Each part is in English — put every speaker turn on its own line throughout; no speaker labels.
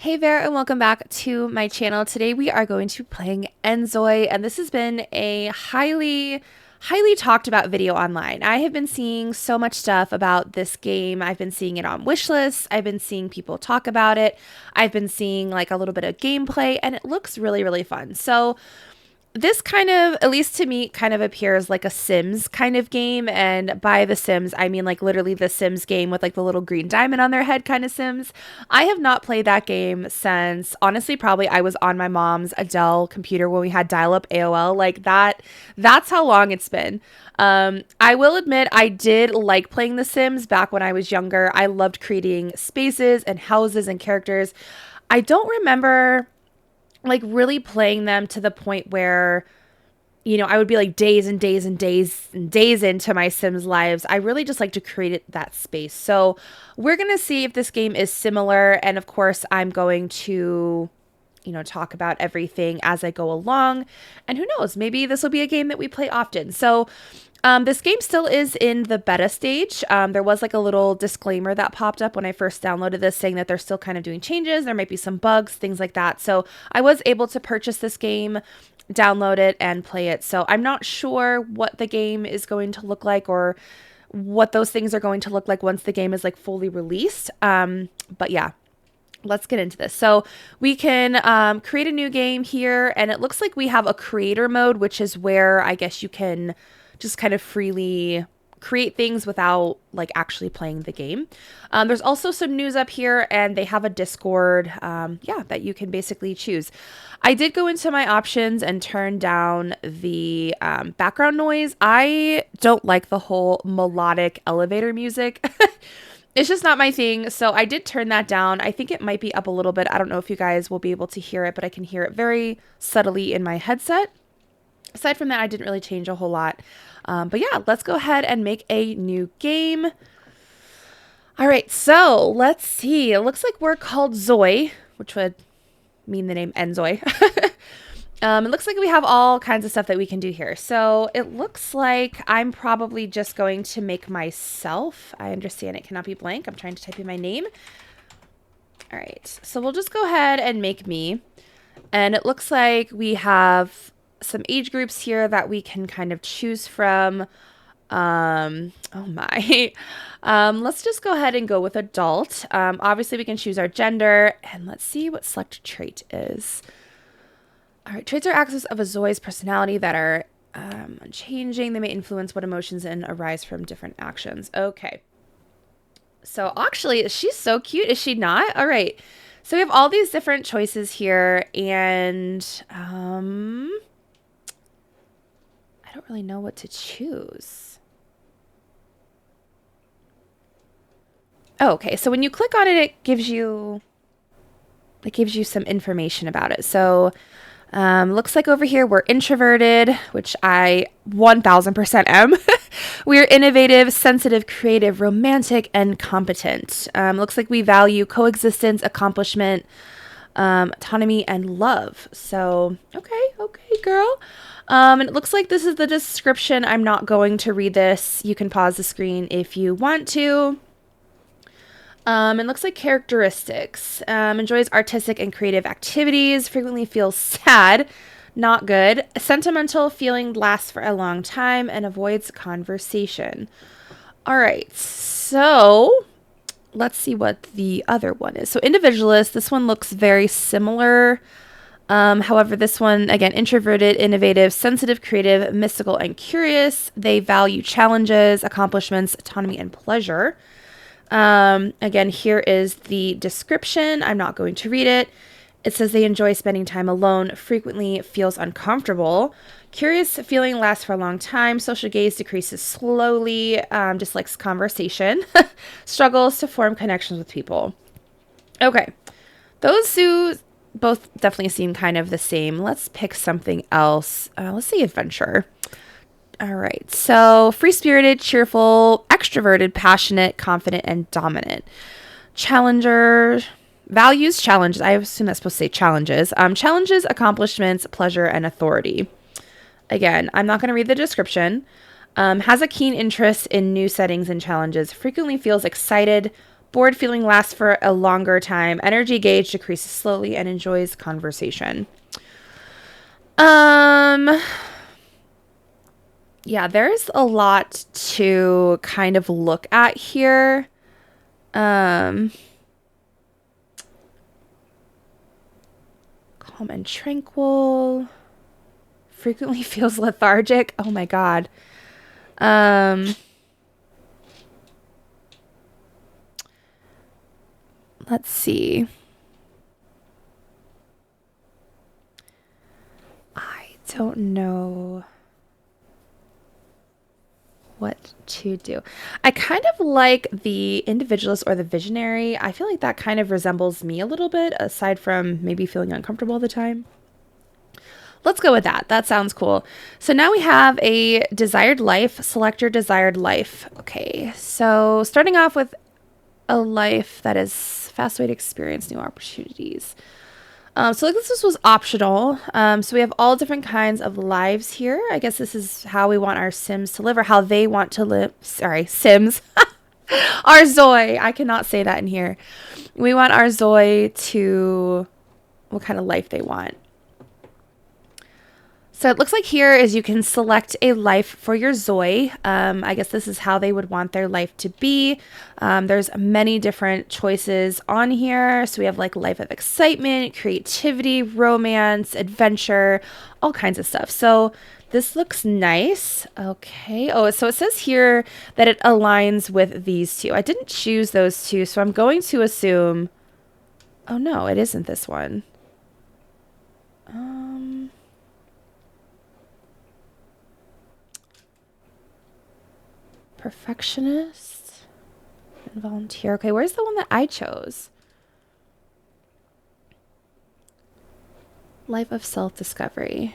Hey there, and welcome back to my channel. Today we are going to be playing INZOI, and this has been a highly talked about video online. I have been seeing so much stuff about this game. I've been seeing it on wish lists. I've been seeing people talk about it. I've been seeing like a little bit of gameplay, and it looks really fun. So this kind of, at least to me, kind of appears like a Sims kind of game. And by the Sims, I mean like literally the Sims game with like the little green diamond on their head kind of Sims. I have not played that game since, honestly, probably I was on my mom's Dell computer when we had dial-up AOL. Like that's how long it's been. I will admit I did like playing The Sims back when I was younger. I loved creating spaces and houses and characters. I don't remember like really playing them to the point where, I would be like days and days and days and days into my Sims lives. I really just like to create that space. So we're going to see if this game is similar. And of course, I'm going to, talk about everything as I go along. And who knows, maybe this will be a game that we play often. So this game still is in the beta stage. There was like a little disclaimer that popped up when I first downloaded this saying that they're still kind of doing changes. There might be some bugs, things like that. So I was able to purchase this game, download it, and play it. So I'm not sure what the game is going to look like or what those things are going to look like once the game is like fully released. But yeah. Let's get into this. So we can create a new game here, and it looks like we have a creator mode, which is where I guess you can just kind of freely create things without like actually playing the game. There's also some news up here, and they have a Discord, that you can basically choose. I did go into my options and turn down the background noise. I don't like the whole melodic elevator music. It's just not my thing. So I did turn that down. I think it might be up a little bit. I don't know if you guys will be able to hear it, but I can hear it very subtly in my headset. Aside from that, I didn't really change a whole lot. But yeah, let's go ahead and make a new game. All right, so let's see. It looks like we're called Zoi, which would mean the name INZOI. It looks like we have all kinds of stuff that we can do here. So it looks like I'm probably just going to make myself. I understand it cannot be blank. I'm trying to type in my name. All right, so we'll just go ahead and make me. And it looks like we have some age groups here that we can kind of choose from. Oh my. Let's just go ahead and go with adult. Obviously we can choose our gender, and let's see what select trait is. All right, traits are aspects of a Zoi's personality that are unchanging. They may influence what emotions and arise from different actions. Okay. So actually, she's so cute, is she not? All right. So we have all these different choices here, and I don't really know what to choose. Oh, okay. So when you click on it, it gives you some information about it. So looks like over here we're introverted, which I 1000% am. We're innovative, sensitive, creative, romantic, and competent. Looks like we value coexistence, accomplishment, autonomy, and love. So, okay, girl. And it looks like this is the description. I'm not going to read this. You can pause the screen if you want to. It looks like characteristics. Enjoys artistic and creative activities. Frequently feels sad. Not good. Sentimental feeling lasts for a long time and avoids conversation. All right. So let's see what the other one is. So individualist. This one looks very similar. However, this one, again, introverted, innovative, sensitive, creative, mystical, and curious. They value challenges, accomplishments, autonomy, and pleasure. Again, here is the description. I'm not going to read it. It says they enjoy spending time alone, frequently feels uncomfortable. Curious feeling lasts for a long time. Social gaze decreases slowly. Dislikes conversation. Struggles to form connections with people. Okay. Those two both definitely seem kind of the same. Let's pick something else. Let's say adventure. All right. So free-spirited, cheerful, extroverted, passionate, confident, and dominant. Challenger. Values, challenges. I assume that's supposed to say challenges. Challenges, accomplishments, pleasure, and authority. Again, I'm not going to read the description. Has a keen interest in new settings and challenges. Frequently feels excited, Bored feeling lasts for a longer time. Energy gauge decreases slowly and enjoys conversation. Yeah, there's a lot to kind of look at here. Calm and tranquil. Frequently feels lethargic. Oh my God. Let's see. I don't know what to do. I kind of like the individualist or the visionary. I feel like that kind of resembles me a little bit, aside from maybe feeling uncomfortable all the time. Let's go with that. That sounds cool. So now we have a desired life. Select your desired life. Okay, so starting off with a life that is fast way to experience new opportunities. So like this was optional. So we have all different kinds of lives here. I guess this is how we want our Sims to live, or how they want to live. Sorry, Sims. Our Zoi. I cannot say that in here. We want our Zoi to, what kind of life they want. So it looks like here is you can select a life for your Zoi. I guess this is how they would want their life to be. There's many different choices on here. So we have like life of excitement, creativity, romance, adventure, all kinds of stuff. So this looks nice. Okay. Oh, so it says here that it aligns with these two. I didn't choose those two, so I'm going to assume, oh no, it isn't this one. Perfectionist and volunteer. Okay, where's the one that I chose? Life of self-discovery.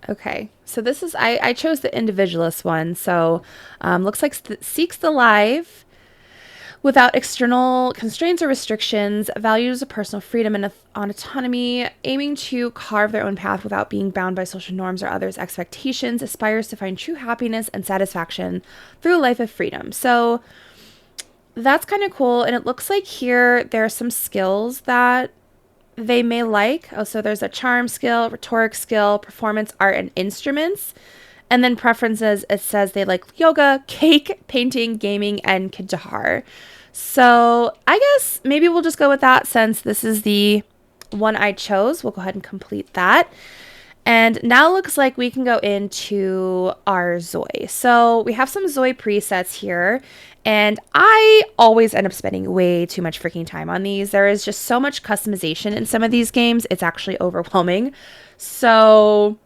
Okay, so this is, I chose the individualist one. So looks like seeks the life without external constraints or restrictions, values of personal freedom and autonomy, aiming to carve their own path without being bound by social norms or others' expectations, aspires to find true happiness and satisfaction through a life of freedom. So that's kind of cool. And it looks like here there are some skills that they may like. Oh, so there's a charm skill, rhetoric skill, performance, art, and instruments. And then preferences, it says they like yoga, cake, painting, gaming, and guitar. So I guess maybe we'll just go with that since this is the one I chose. We'll go ahead and complete that. And now it looks like we can go into our Zoi. So we have some Zoi presets here. And I always end up spending way too much freaking time on these. There is just so much customization in some of these games. It's actually overwhelming. So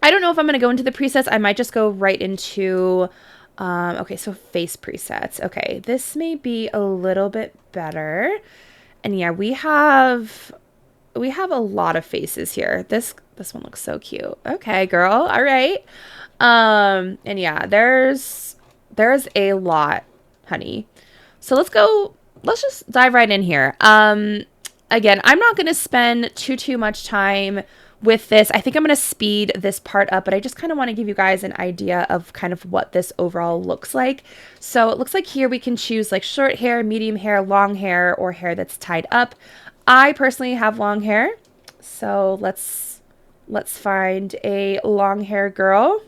I don't know if I'm going to go into the presets. I might just go right into, okay, so face presets. Okay, this may be a little bit better. And yeah, we have a lot of faces here. This one looks so cute. Okay, girl. All right. And yeah, there's a lot, honey. So let's just dive right in here. Again, I'm not going to spend too much time with this. I think I'm going to speed this part up, but I just kind of want to give you guys an idea of kind of what this overall looks like. So it looks like here we can choose like short hair, medium hair, long hair, or hair that's tied up. I personally have long hair, so let's find a long hair girl.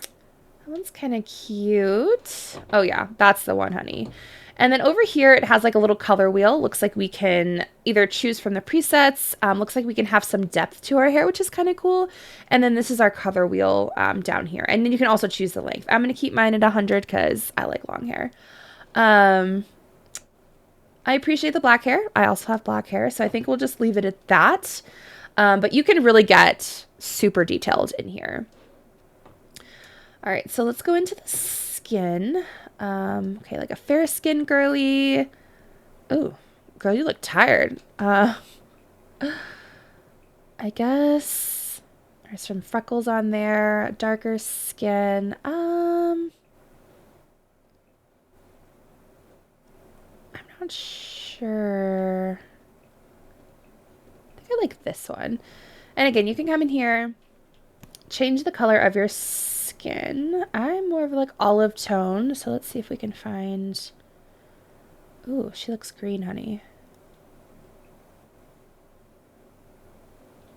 That one's kind of cute. Oh yeah, that's the one, honey. And then over here, it has like a little color wheel. Looks like we can either choose from the presets. Looks like we can have some depth to our hair, which is kind of cool. And then this is our color wheel down here. And then you can also choose the length. I'm going to keep mine at 100 because I like long hair. I appreciate the black hair. I also have black hair, so I think we'll just leave it at that. But you can really get super detailed in here. All right, so let's go into the skin. Okay, like a fair skin girly. Oh, girl, you look tired. I guess there's some freckles on there, darker skin. I'm not sure. I think I like this one. And again, you can come in here, change the color of your skin. I'm more of like olive tone, so let's see if we can find... Ooh, she looks green, honey.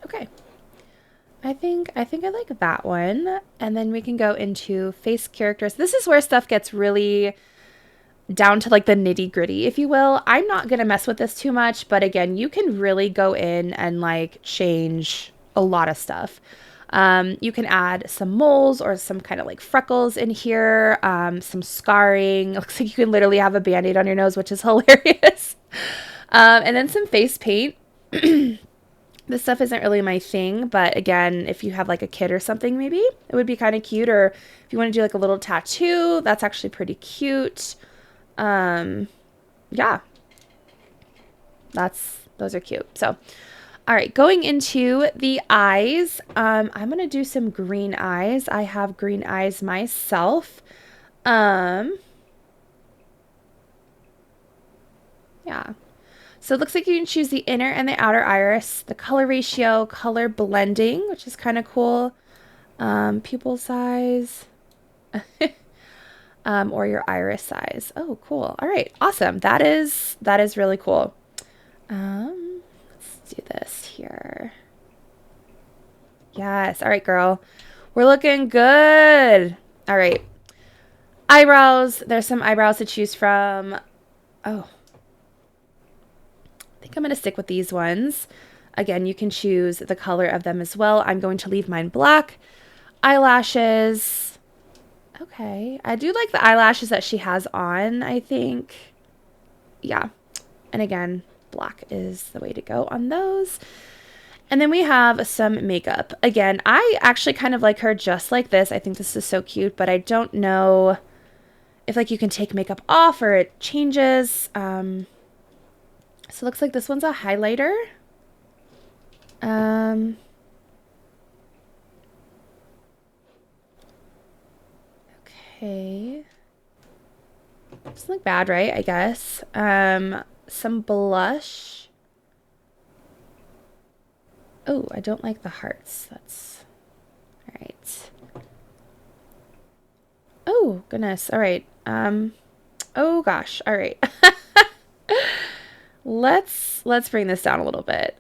Okay. I think I like that one. And then we can go into face characters. This is where stuff gets really down to like the nitty gritty, if you will. I'm not going to mess with this too much, but again, you can really go in and like change a lot of stuff. You can add some moles or some kind of like freckles in here, some scarring. Looks like you can literally have a band-aid on your nose, which is hilarious. And then some face paint. This stuff isn't really my thing, but again, if you have like a kid or something, maybe it would be kind of cute. Or if you want to do like a little tattoo, that's actually pretty cute. Yeah, those are cute. So, all right, going into the eyes, I'm going to do some green eyes. I have green eyes myself. Yeah. So it looks like you can choose the inner and the outer iris, the color ratio, color blending, which is kind of cool. Pupil size, or your iris size. Oh, cool. All right, awesome. That is really cool. Let's do this here. Yes. All right, girl. We're looking good. All right. Eyebrows. There's some eyebrows to choose from. Oh, I think I'm going to stick with these ones. Again, you can choose the color of them as well. I'm going to leave mine black. Eyelashes. Okay. I do like the eyelashes that she has on, I think. Yeah. And again, black is the way to go on those. And then we have some makeup. Again, I actually kind of like her just like this. I think this is so cute, but I don't know if like you can take makeup off or it changes. So it looks like this one's a highlighter. Okay. Doesn't look bad, right? I guess. Some blush. Oh, I don't like the hearts. That's all right. Oh, goodness. All right. Oh gosh. All right. Let's bring this down a little bit.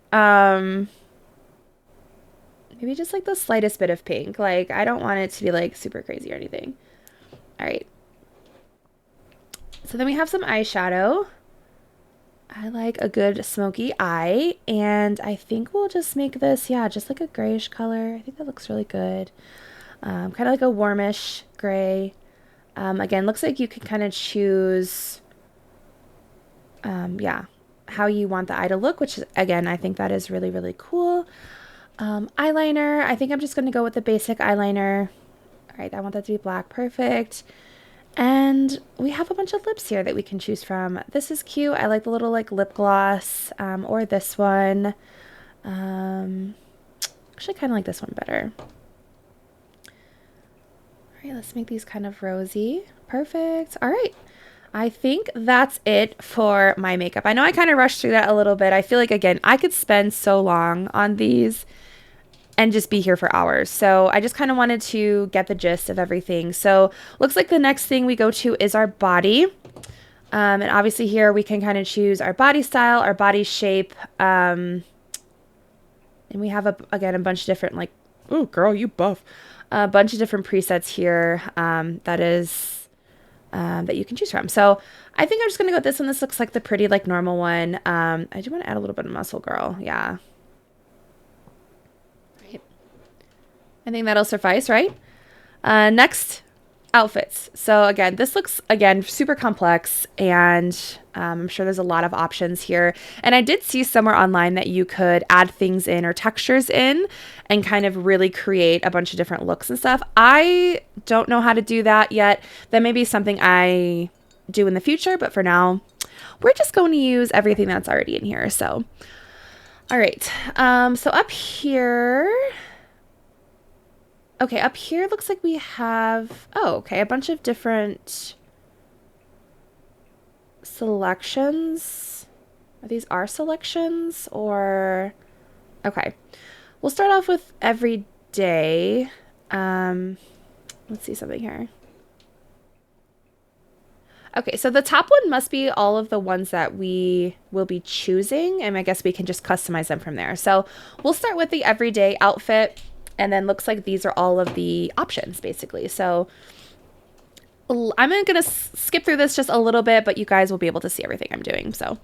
Maybe just like the slightest bit of pink. Like, I don't want it to be like super crazy or anything. All right. So then we have some eyeshadow. I like a good smoky eye, and I think we'll just make this, yeah, just like a grayish color. I think that looks really good. Kind of like a warmish gray. Again, looks like you can kind of choose, yeah, how you want the eye to look, which is, again, I think that is really, really cool. Eyeliner, I think I'm just going to go with the basic eyeliner. All right, I want that to be black. Perfect. And we have a bunch of lips here that we can choose from. This is cute. I like the little like lip gloss, or this one. Actually kind of like this one better. All right, let's make these kind of rosy. Perfect. All right. I think that's it for my makeup. I know I kind of rushed through that a little bit. I feel like, again, I could spend so long on these and just be here for hours. So I just kind of wanted to get the gist of everything. So looks like the next thing we go to is our body. And obviously here we can kind of choose our body style, our body shape. And we have, again, a bunch of different like, oh, girl, you buff. A bunch of different presets here that you can choose from. So I think I'm just going to go with this one. This looks like the pretty like normal one. I do want to add a little bit of muscle, girl. Yeah. I think that'll suffice, right? Next, outfits. So again, this looks, again, super complex, and I'm sure there's a lot of options here. And I did see somewhere online that you could add things in or textures in and kind of really create a bunch of different looks and stuff. I don't know how to do that yet. That may be something I do in the future, but for now, we're just going to use everything that's already in here. So, all right. So up here... Okay, up here looks like we have, oh, okay, a bunch of different selections. Are these our selections or, okay. We'll start off with every day. Let's see something here. Okay, so the top one must be all of the ones that we will be choosing, and I guess we can just customize them from there. So we'll start with the everyday outfit, and then looks like these are all of the options, basically. So I'm going to skip through this just a little bit, but you guys will be able to see everything I'm doing, so.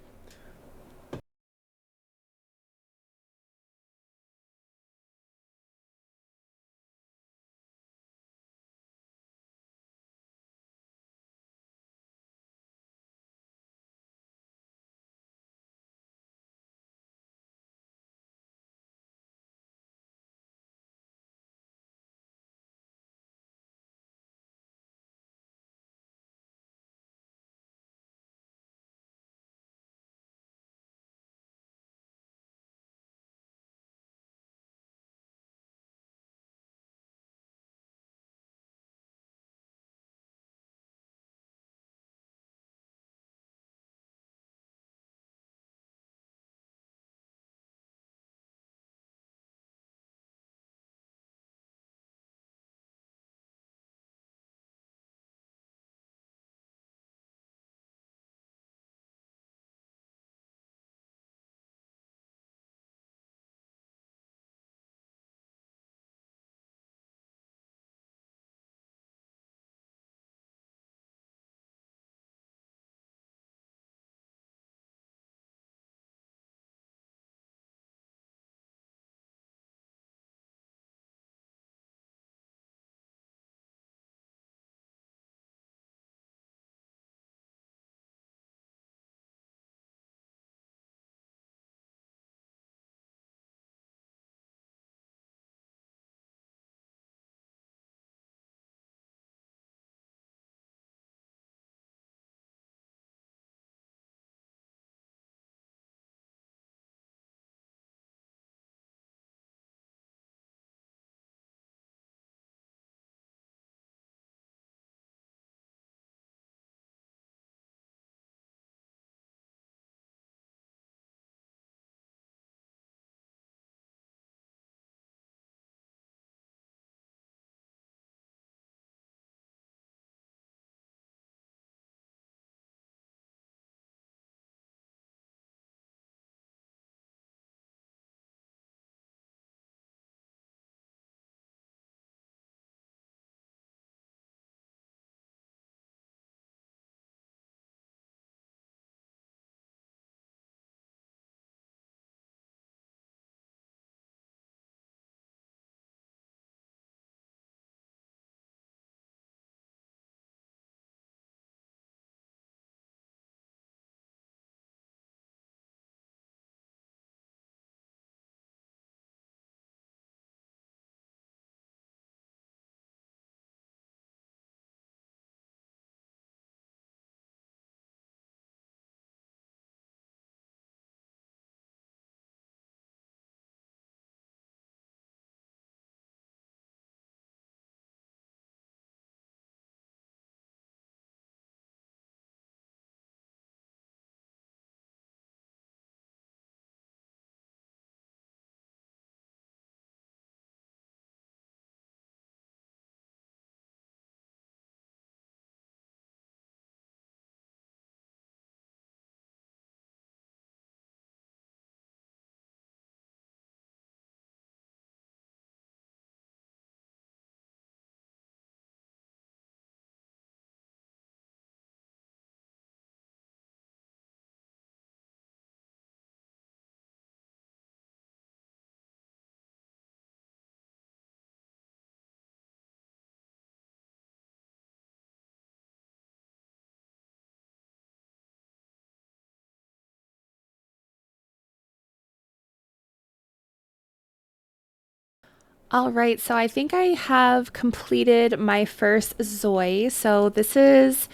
All right, so I think I have completed my first Zoe. So this is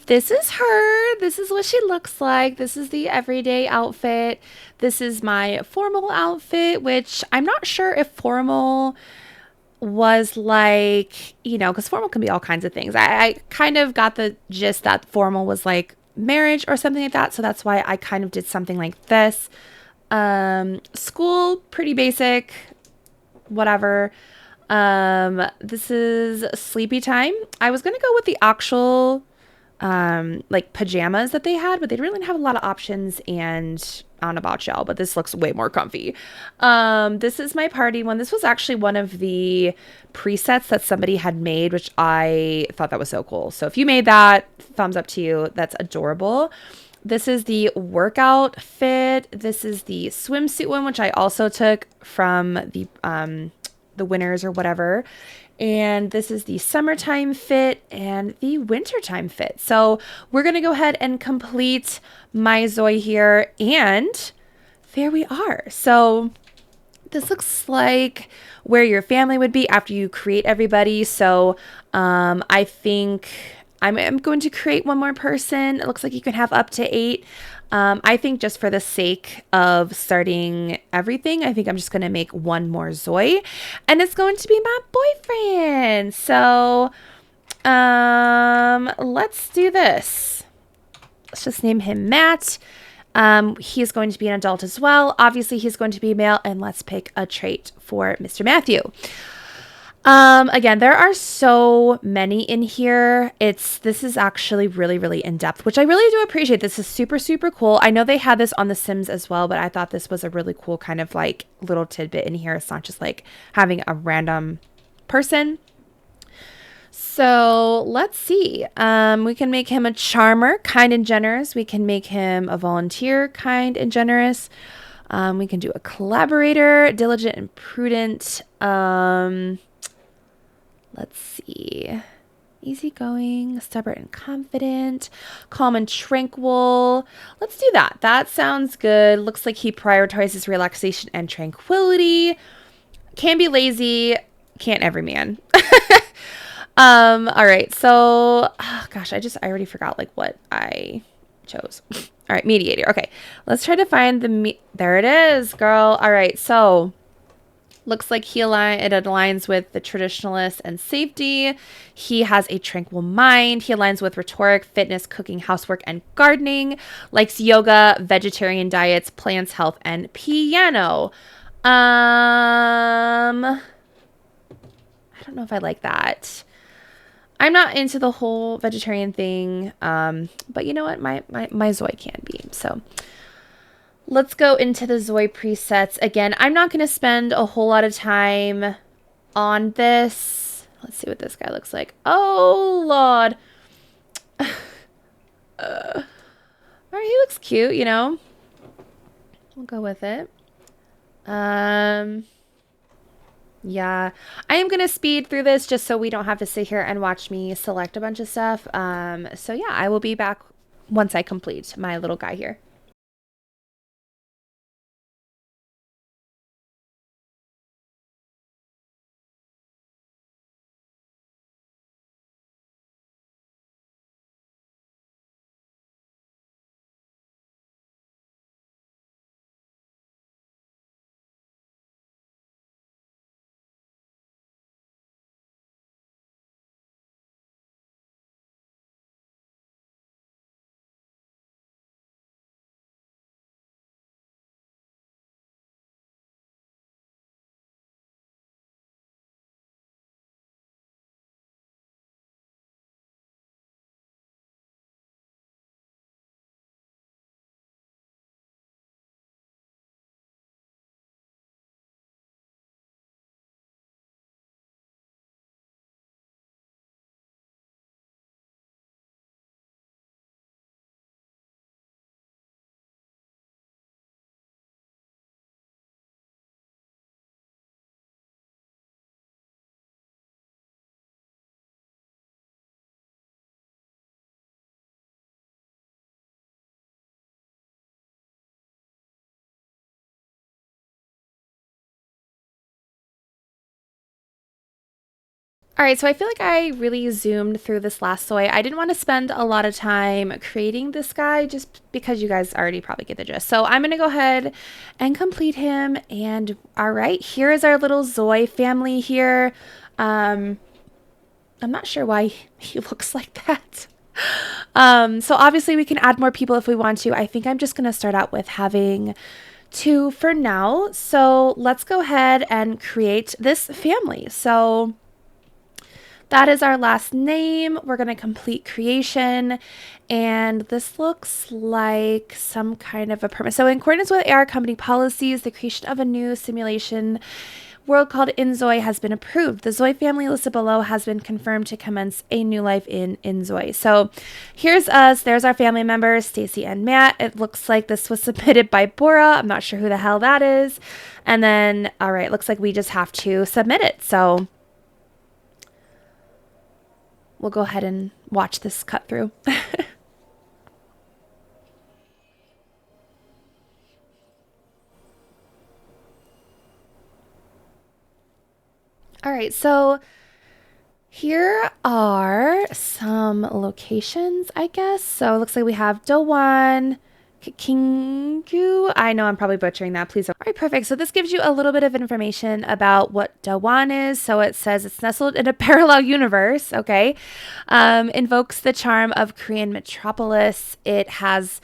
her. This is what she looks like. This is the everyday outfit. This is my formal outfit, which I'm not sure if formal was like, because formal can be all kinds of things. I kind of got the gist that formal was like marriage or something like that. So that's why I kind of did something like this. School, pretty basic. whatever. This is sleepy time. I was going to go with the actual like pajamas that they had, but they didn't really have a lot of options, and I don't know about y'all, but this looks way more comfy. This is my party one. This was actually one of the presets that somebody had made, which I thought that was so cool. So if you made that, thumbs up to you. That's adorable. This is the workout fit. This is the swimsuit one, which I also took from the winners or whatever. And this is the summertime fit and the wintertime fit. So we're going to go ahead and complete my Zoe here. And there we are. So this looks like where your family would be after you create everybody. So I think I'm going to create one more person. It looks like you can have up to 8. I think just for the sake of starting everything, I think I'm just going to make one more Zoe, and it's going to be my boyfriend. So let's do this. Let's just name him Matt. He's going to be an adult as well. Obviously, he's going to be male, and let's pick a trait for Mr. Matthew. Again, there are so many in here. This is actually really, really in depth, which I really do appreciate. This is super, super cool. I know they had this on The Sims as well, but I thought this was a really cool kind of like little tidbit in here. It's not just like having a random person. So let's see. We can make him a charmer, kind and generous. We can make him a volunteer, kind and generous. We can do a collaborator, diligent and prudent. Let's see. Easygoing, stubborn and confident, calm and tranquil. Let's do that. That sounds good. Looks like he prioritizes relaxation and tranquility. Can be lazy. Can't every man. All right. So, oh gosh, I already forgot like what I chose. All right. Mediator. Okay. Let's try to find there it is, girl. All right. So looks like it aligns with the traditionalist and safety. He has a tranquil mind. He aligns with rhetoric, fitness, cooking, housework, and gardening. Likes yoga, vegetarian diets, plants, health, and piano. I don't know if I like that. I'm not into the whole vegetarian thing. But you know what? My Zoe can be. So let's go into the Zoe presets. Again, I'm not going to spend a whole lot of time on this. Let's see what this guy looks like. Oh, Lord. All right, he looks cute, you know. We'll go with it. Yeah, I am going to speed through this just so we don't have to sit here and watch me select a bunch of stuff. So yeah, I will be back once I complete my little guy here. All right, so I feel like I really zoomed through this last Zoe. I didn't want to spend a lot of time creating this guy just because you guys already probably get the gist. So I'm going to go ahead and complete him. And all right, here is our little Zoe family here. I'm not sure why he looks like that. So obviously we can add more people if we want to. I think I'm just going to start out with having 2 for now. So let's go ahead and create this family. So that is our last name. We're going to complete creation. And this looks like some kind of a permit. So in accordance with AR company policies, the creation of a new simulation world called INZOI has been approved. The ZOI family listed below has been confirmed to commence a new life in INZOI. So here's us. There's our family members, Stacy and Matt. It looks like this was submitted by Bora. I'm not sure who the hell that is. And then, all right, looks like we just have to submit it. So we'll go ahead and watch this cut through. All right, so here are some locations, I guess. So it looks like we have Dowan, Kingu. I know I'm probably butchering that. Please don't. All right, perfect. So this gives you a little bit of information about what Dowan is. So it says it's nestled in a parallel universe. Okay. Invokes the charm of Korean metropolis. It has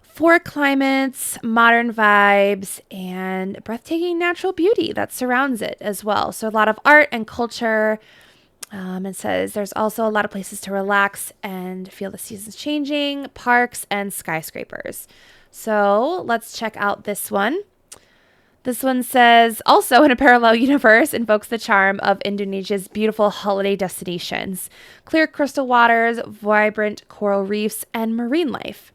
4 climates, modern vibes, and breathtaking natural beauty that surrounds it as well. So a lot of art and culture. It says there's also a lot of places to relax and feel the seasons changing, parks, and skyscrapers. So let's check out this one. This one says, also in a parallel universe, invokes the charm of Indonesia's beautiful holiday destinations, clear crystal waters, vibrant coral reefs, and marine life.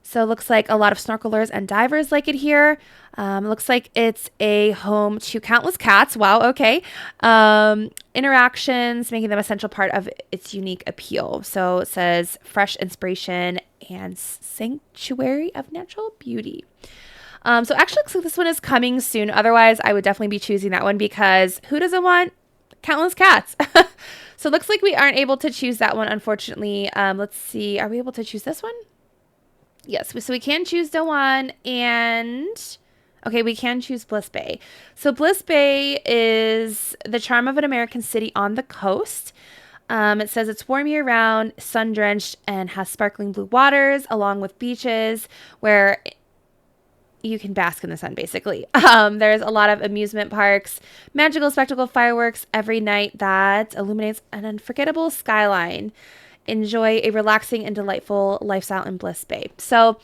So it looks like a lot of snorkelers and divers like it here. Looks like it's a home to countless cats. Wow, okay. Interactions, making them a central part of its unique appeal. So it says fresh inspiration and sanctuary of natural beauty. So actually looks like this one is coming soon. Otherwise, I would definitely be choosing that one because who doesn't want countless cats? So it looks like we aren't able to choose that one, unfortunately. Let's see. Are we able to choose this one? Yes, so we can choose Dawan and okay, we can choose Bliss Bay. So Bliss Bay is the charm of an American city on the coast. It says it's warm year round, sun drenched, and has sparkling blue waters along with beaches where you can bask in the sun, basically. There's a lot of amusement parks, magical spectacle fireworks every night that illuminates an unforgettable skyline. Enjoy a relaxing and delightful lifestyle in Bliss Bay. So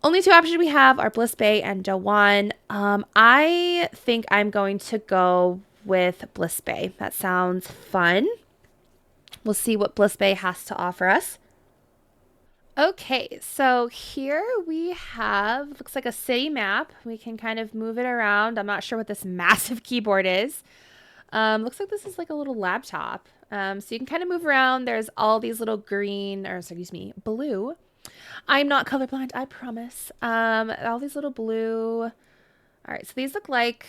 only 2 options we have are Bliss Bay and Dawan. I think I'm going to go with Bliss Bay. That sounds fun. We'll see what Bliss Bay has to offer us. Okay, so here we have, looks like a city map. We can kind of move it around. I'm not sure what this massive keyboard is. Looks like this is like a little laptop. So you can kind of move around. There's all these little green, or excuse me, blue. I'm not colorblind, I promise. All these little blue. All right, so these look like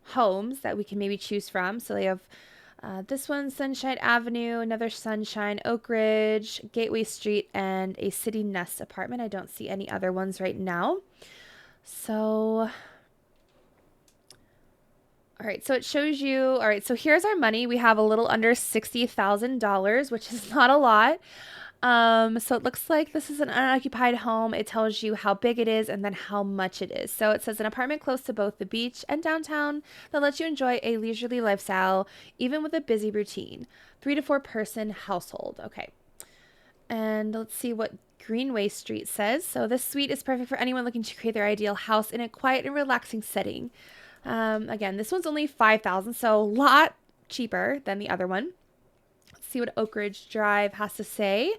homes that we can maybe choose from. So they have this one, Sunshine Avenue, another Sunshine, Oak Ridge, Gateway Street, and a City Nest apartment. I don't see any other ones right now. So all right, so it shows you, all right, so here's our money. We have a little under $60,000, which is not a lot. So it looks like this is an unoccupied home. It tells you how big it is and then how much it is. So it says an apartment close to both the beach and downtown that lets you enjoy a leisurely lifestyle, even with a busy routine. 3 to 4 person household. Okay. And let's see what Greenway Street says. So this suite is perfect for anyone looking to create their ideal house in a quiet and relaxing setting. Again, this one's only $5,000, so a lot cheaper than the other one. Let's see what Oak Ridge Drive has to say.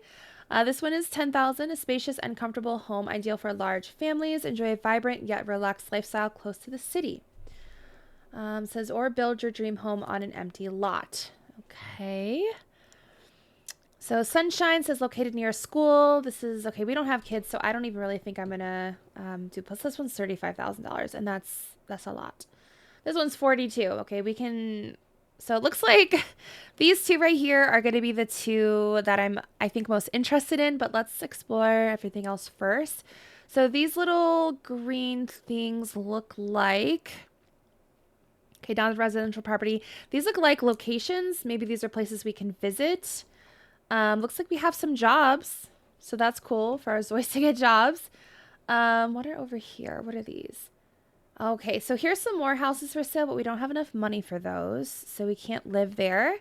This one is $10,000, a spacious and comfortable home ideal for large families. Enjoy a vibrant yet relaxed lifestyle close to the city. Says, or build your dream home on an empty lot. Okay. So Sunshine says located near a school. This is, okay, we don't have kids, so I don't even really think I'm going to do, plus this one's $35,000, and that's a lot. This one's 42. Okay, we can, so it looks like these 2 right here are going to be the 2 that I think most interested in, but let's explore everything else first. So these little green things look like, okay, down to residential property. These look like locations. Maybe these are places we can visit. Looks like we have some jobs, so that's cool for our Zois to get jobs. What are over here? What are these? Okay, so here's some more houses for sale, but we don't have enough money for those, so we can't live there.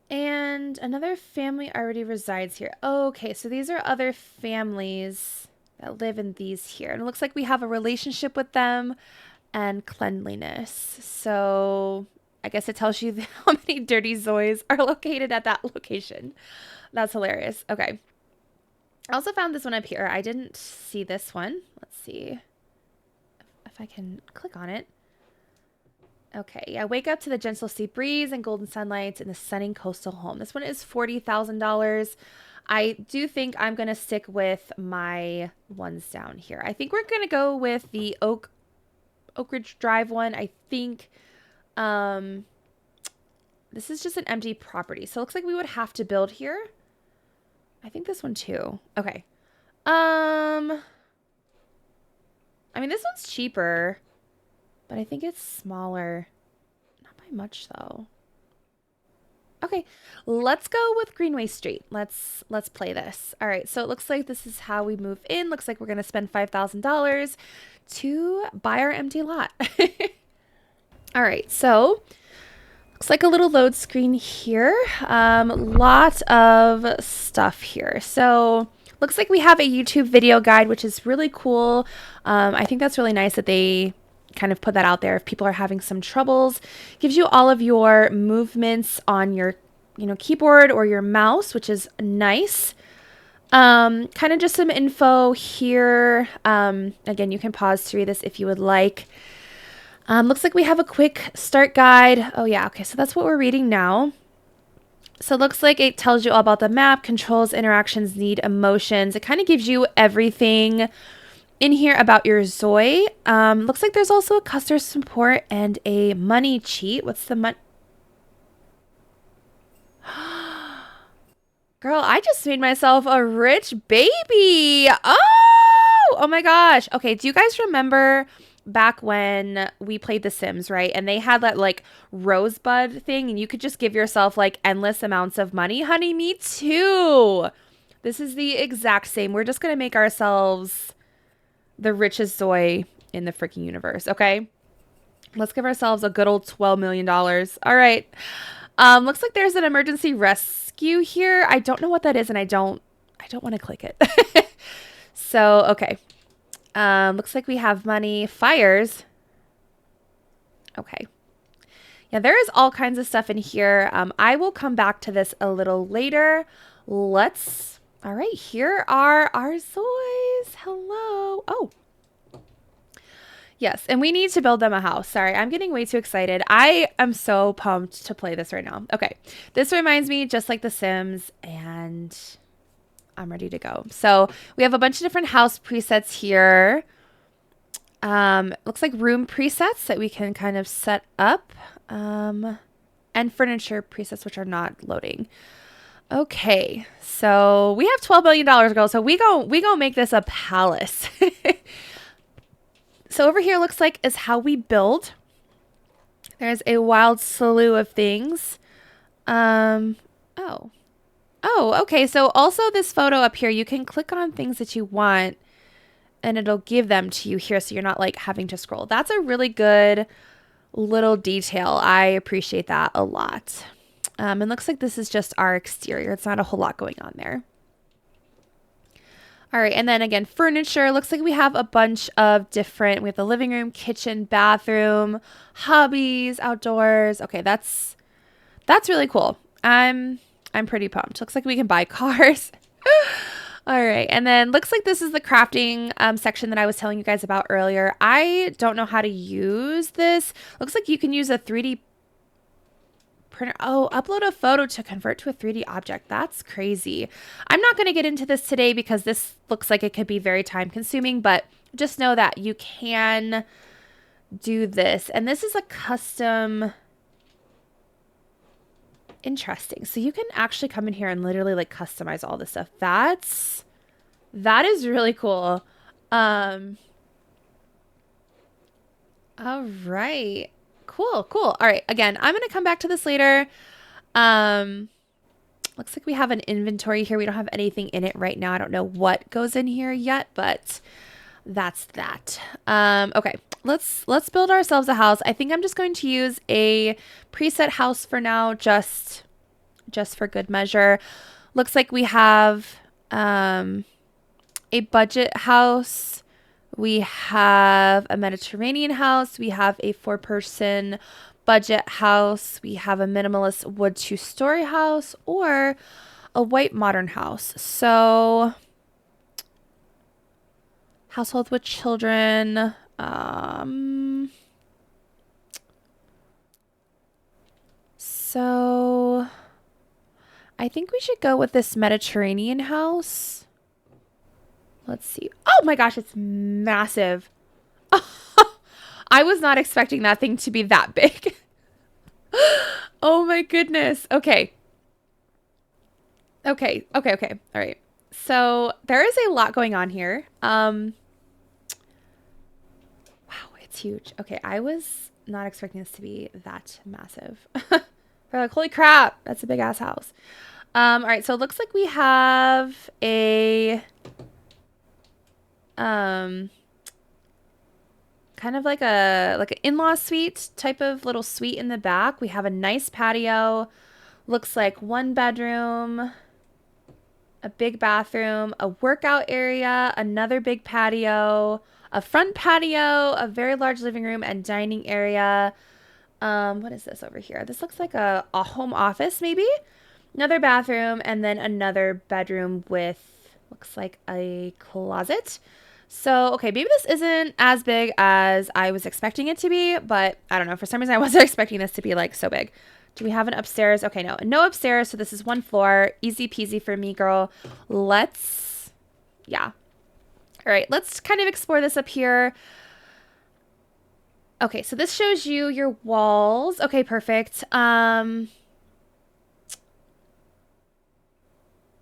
And another family already resides here. Okay, so these are other families that live in these here. And it looks like we have a relationship with them and cleanliness. So I guess it tells you how many dirty Zois are located at that location. That's hilarious. Okay. I also found this one up here. I didn't see this one. Let's see if I can click on it. Okay, I wake up to the gentle sea breeze and golden sunlight in the stunning coastal home. This one is $40,000. I do think I'm going to stick with my ones down here. I think we're going to go with the Oak Ridge Drive one. I think this is just an empty property. So it looks like we would have to build here. I think this one too. Okay. I mean, this one's cheaper, but I think it's smaller. Not by much though. Okay, let's go with Greenway Street. Let's play this. All right, so it looks like this is how we move in. Looks like we're gonna spend $5,000 to buy our empty lot. All right, so looks like a little load screen here. Lot of stuff here. So looks like we have a YouTube video guide, which is really cool. I think that's really nice that they kind of put that out there if people are having some troubles. Gives you all of your movements on your, keyboard or your mouse, which is nice. Kind of just some info here. Again, you can pause to read this if you would like. Looks like we have a quick start guide. Oh yeah, okay, so that's what we're reading now. So it looks like it tells you all about the map, controls, interactions, need, emotions. It kind of gives you everything in here about your Zoi. Looks like there's also a customer support and a money cheat. What's the money? Girl, I just made myself a rich baby. Oh my gosh. Okay, do you guys remember back when we played The Sims, right? And they had that like rosebud thing and you could just give yourself like endless amounts of money? Honey, me too. This is the exact same. We're just going to make ourselves the richest Zoi in the freaking universe, okay? Let's give ourselves a good old $12 million. All right. Looks like there's an emergency rescue here. I don't know what that is, and I don't want to click it. So, okay. Looks like we have money. Fires. Okay. Yeah, there is all kinds of stuff in here. I will come back to this a little later. All right, here are our Zois. Hello. Oh. Yes, and we need to build them a house. Sorry, I'm getting way too excited. I am so pumped to play this right now. Okay, this reminds me just like The Sims, and I'm ready to go. So we have a bunch of different house presets here. Looks like room presets that we can kind of set up, and furniture presets, which are not loading. Okay, so we have $12 billion, girl. So we go make this a palace. So over here looks like is how we build. There's a wild slew of things. Oh, okay. So also this photo up here, you can click on things that you want and it'll give them to you here. So you're not like having to scroll. That's a really good little detail. I appreciate that a lot. And looks like this is just our exterior. It's not a whole lot going on there. All right, and then again, furniture. Looks like we have a bunch of different, we have the living room, kitchen, bathroom, hobbies, outdoors. Okay, that's really cool. I'm pretty pumped. Looks like we can buy cars. All right, and then looks like this is the crafting section that I was telling you guys about earlier. I don't know how to use this. Looks like you can use a 3D printer. Oh, upload a photo to convert to a 3D object. That's crazy. I'm not going to get into this today because this looks like it could be very time consuming, but just know that you can do this. And this is a custom. Interesting. So you can actually come in here and literally like customize all this stuff. That is really cool. All right. Cool. All right. Again, I'm going to come back to this later. Looks like we have an inventory here. We don't have anything in it right now. I don't know what goes in here yet, but that's that. Okay. let's build ourselves a house. I think I'm just going to use a preset house for now, just for good measure. Looks like we have a budget house. We have a Mediterranean house. We have a 4-person budget house. We have a minimalist wood 2-story house or a white modern house. So household with children. So I think we should go with this Mediterranean house. Let's see. Oh my gosh, it's massive. I was not expecting that thing to be that big. Oh my goodness. Okay. Okay. All right. So there is a lot going on here. Wow, it's huge. Okay, I was not expecting this to be that massive. We're like, holy crap, that's a big ass house. All right, so it looks like we have a kind of like an in-law suite type of little suite in the back. We have a nice patio. Looks like 1 bedroom, a big bathroom, a workout area, another big patio, a front patio, a very large living room and dining area. What is this over here? This looks like a home office, maybe. Another bathroom, and then another bedroom with, looks like a closet. So, okay, maybe this isn't as big as I was expecting it to be, but I don't know. For some reason, I wasn't expecting this to be like so big. Do we have an upstairs? Okay, no upstairs. So this is 1 floor. Easy peasy for me, girl. Yeah. All right, let's kind of explore this up here. Okay, so this shows you your walls. Okay, perfect.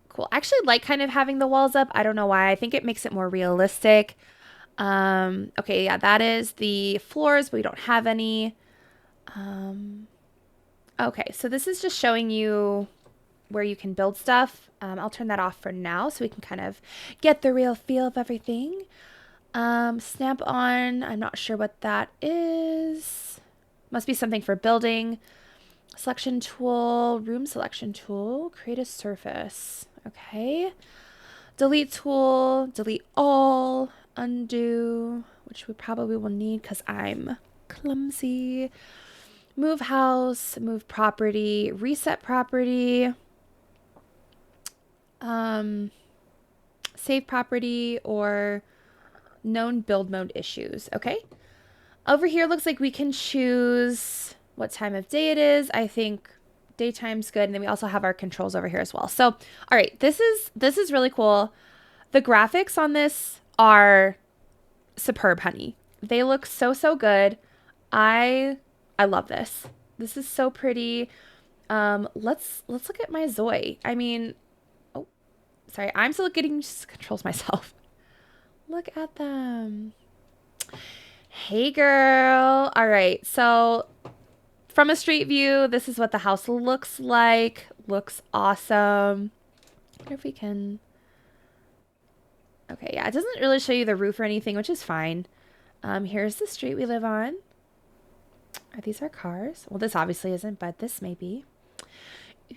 Cool. I actually like kind of having the walls up. I don't know why. I think it makes it more realistic. Okay, yeah, that is the floors, but we don't have any. Okay, so this is just showing you where you can build stuff. I'll turn that off for now so we can kind of get the real feel of everything. Snap on, I'm not sure what that is. Must be something for building. Selection tool, room selection tool, create a surface. Okay. Delete tool, delete all, undo, which we probably will need because I'm clumsy. Move house, move property, reset property, save property, or known build mode issues. Okay. Over here looks like we can choose what time of day it is. I think daytime's good. And then we also have our controls over here as well. So, all right, this is really cool. The graphics on this are superb, honey. They look so good. I love this. This is so pretty. Let's look at my Zoi. I mean, oh, sorry. I'm still getting controls myself. Look at them. Hey, girl. All right. So from a street view, this is what the house looks like. Looks awesome. I wonder if we can... Okay, yeah, it doesn't really show you the roof or anything, which is fine. Here's the street we live on. Are these our cars? Well, this obviously isn't, but this may be.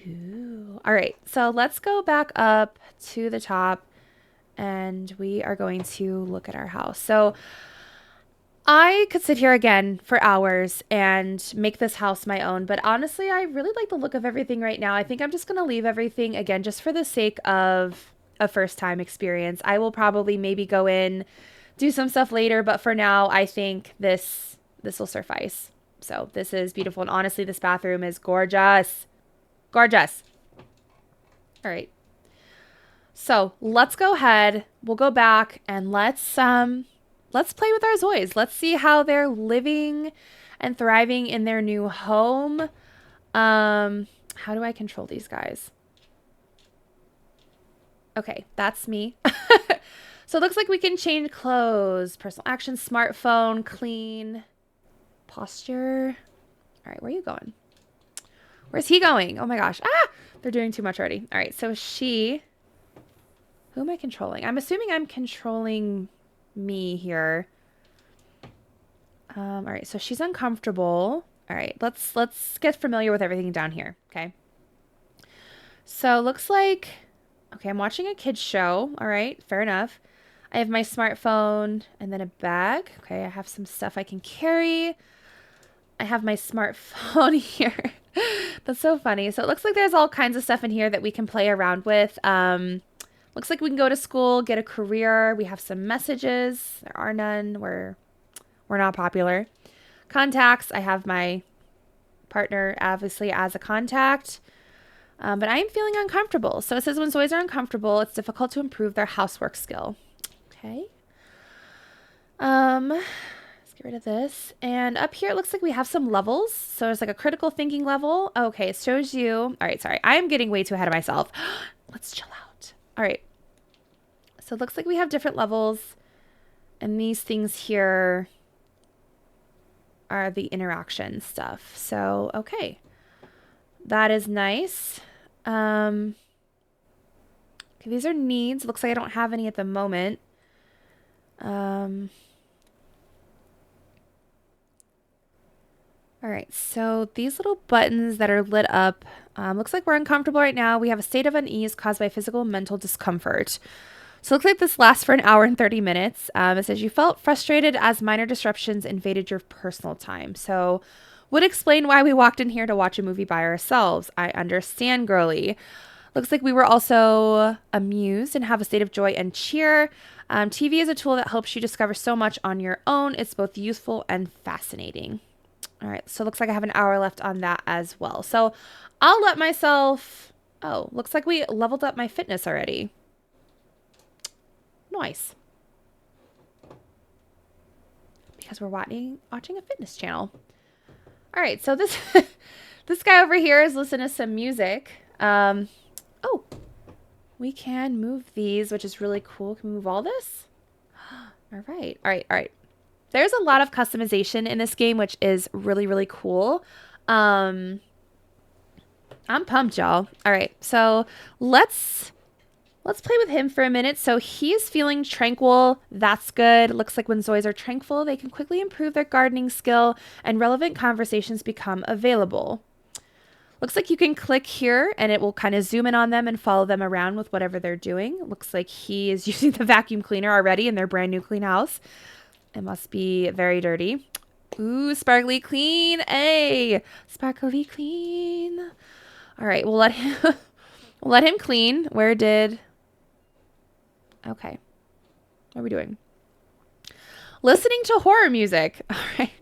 Ooh. All right, so let's go back up to the top and we are going to look at our house. So I could sit here again for hours and make this house my own, but honestly, I really like the look of everything right now. I think I'm just going to leave everything again, just for the sake of a first time experience. I will probably maybe go in, do some stuff later, but for now, I think this will suffice. So this is beautiful. And honestly, this bathroom is gorgeous. Gorgeous. All right. So let's go ahead. We'll go back and let's play with our Zois. Let's see how they're living and thriving in their new home. How do I control these guys? Okay, that's me. So it looks like we can change clothes, personal action, smartphone, clean, posture. All right, where are you going? Where's he going? Oh my gosh. Ah, they're doing too much already. All right, so who am I controlling? I'm assuming I'm controlling me here. All right, so she's uncomfortable. All right, let's get familiar with everything down here, okay? So looks like, okay, I'm watching a kid's show. All right, fair enough. I have my smartphone and then a bag. Okay, I have some stuff I can carry. I have my smartphone here. That's so funny. So it looks like there's all kinds of stuff in here that we can play around with. Looks like we can go to school, get a career. We have some messages. There are none. We're not popular. Contacts. I have my partner obviously as a contact. But I am feeling uncomfortable. So it says when Zoys are uncomfortable, it's difficult to improve their housework skill. Okay. Let's get rid of this. And up here, it looks like we have some levels. So there's like a critical thinking level. Okay, it shows you. All right, sorry. I am getting way too ahead of myself. Let's chill out. All right. So it looks like we have different levels. And these things here are the interaction stuff. So, okay. That is nice. Okay, these are needs. Looks like I don't have any at the moment. All right, so these little buttons that are lit up, looks like we're uncomfortable right now. We have a state of unease caused by physical and mental discomfort. So it looks like this lasts for an hour and 30 minutes. It says you felt frustrated as minor disruptions invaded your personal time. So would explain why we walked in here to watch a movie by ourselves. I understand, girly. Looks like we were also amused and have a state of joy and cheer. TV is a tool that helps you discover so much on your own. It's both useful and fascinating. All right, so looks like I have an hour left on that as well. So I'll let myself... Oh, looks like we leveled up my fitness already. Nice. Because we're watching a fitness channel. All right, so this this guy over here is listening to some music. Oh, we can move these, which is really cool. Can we move all this? All right, all right, all right. There's a lot of customization in this game, which is really, really cool. I'm pumped, y'all. All right, so let's play with him for a minute. So he's feeling tranquil. That's good. Looks like when Zoys are tranquil, they can quickly improve their gardening skill and relevant conversations become available. Looks like you can click here and it will kind of zoom in on them and follow them around with whatever they're doing. Looks like he is using the vacuum cleaner already in their brand new clean house. It must be very dirty. Ooh, sparkly clean. Hey, sparkly clean. All right, we'll let him we'll let him clean. Okay. What are we doing? Listening to horror music. All right.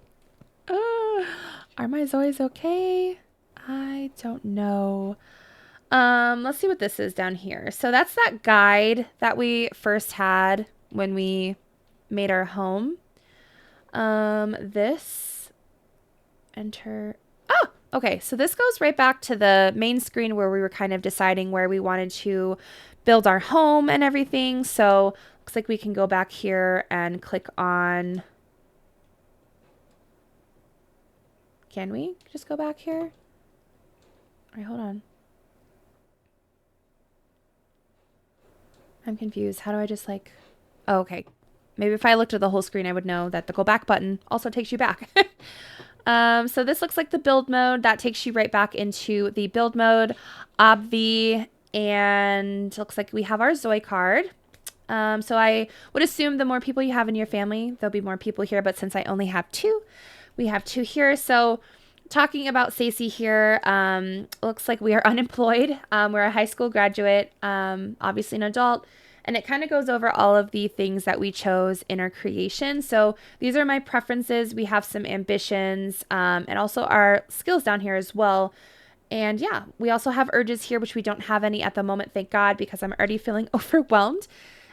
Are my Zoys okay? I don't know. Let's see what this is down here. So that's that guide that we first had when we made our home. This enter. Oh, okay. So this goes right back to the main screen where we were kind of deciding where we wanted to build our home and everything. So looks like we can go back here and click on. Can we just go back here? All right, hold on. I'm confused. How do I just like... Oh, okay. Maybe if I looked at the whole screen, I would know that the go back button also takes you back. So this looks like the build mode. That takes you right back into the build mode. Obvi, and looks like we have our Zoe card. So I would assume the more people you have in your family, there'll be more people here. But since I only have two, we have two here. So talking about Staxxiie here, looks like we are unemployed. We're a high school graduate, obviously an adult. And it kind of goes over all of the things that we chose in our creation. So these are my preferences. We have some ambitions and also our skills down here as well. And yeah, we also have urges here, which we don't have any at the moment, thank God, because I'm already feeling overwhelmed.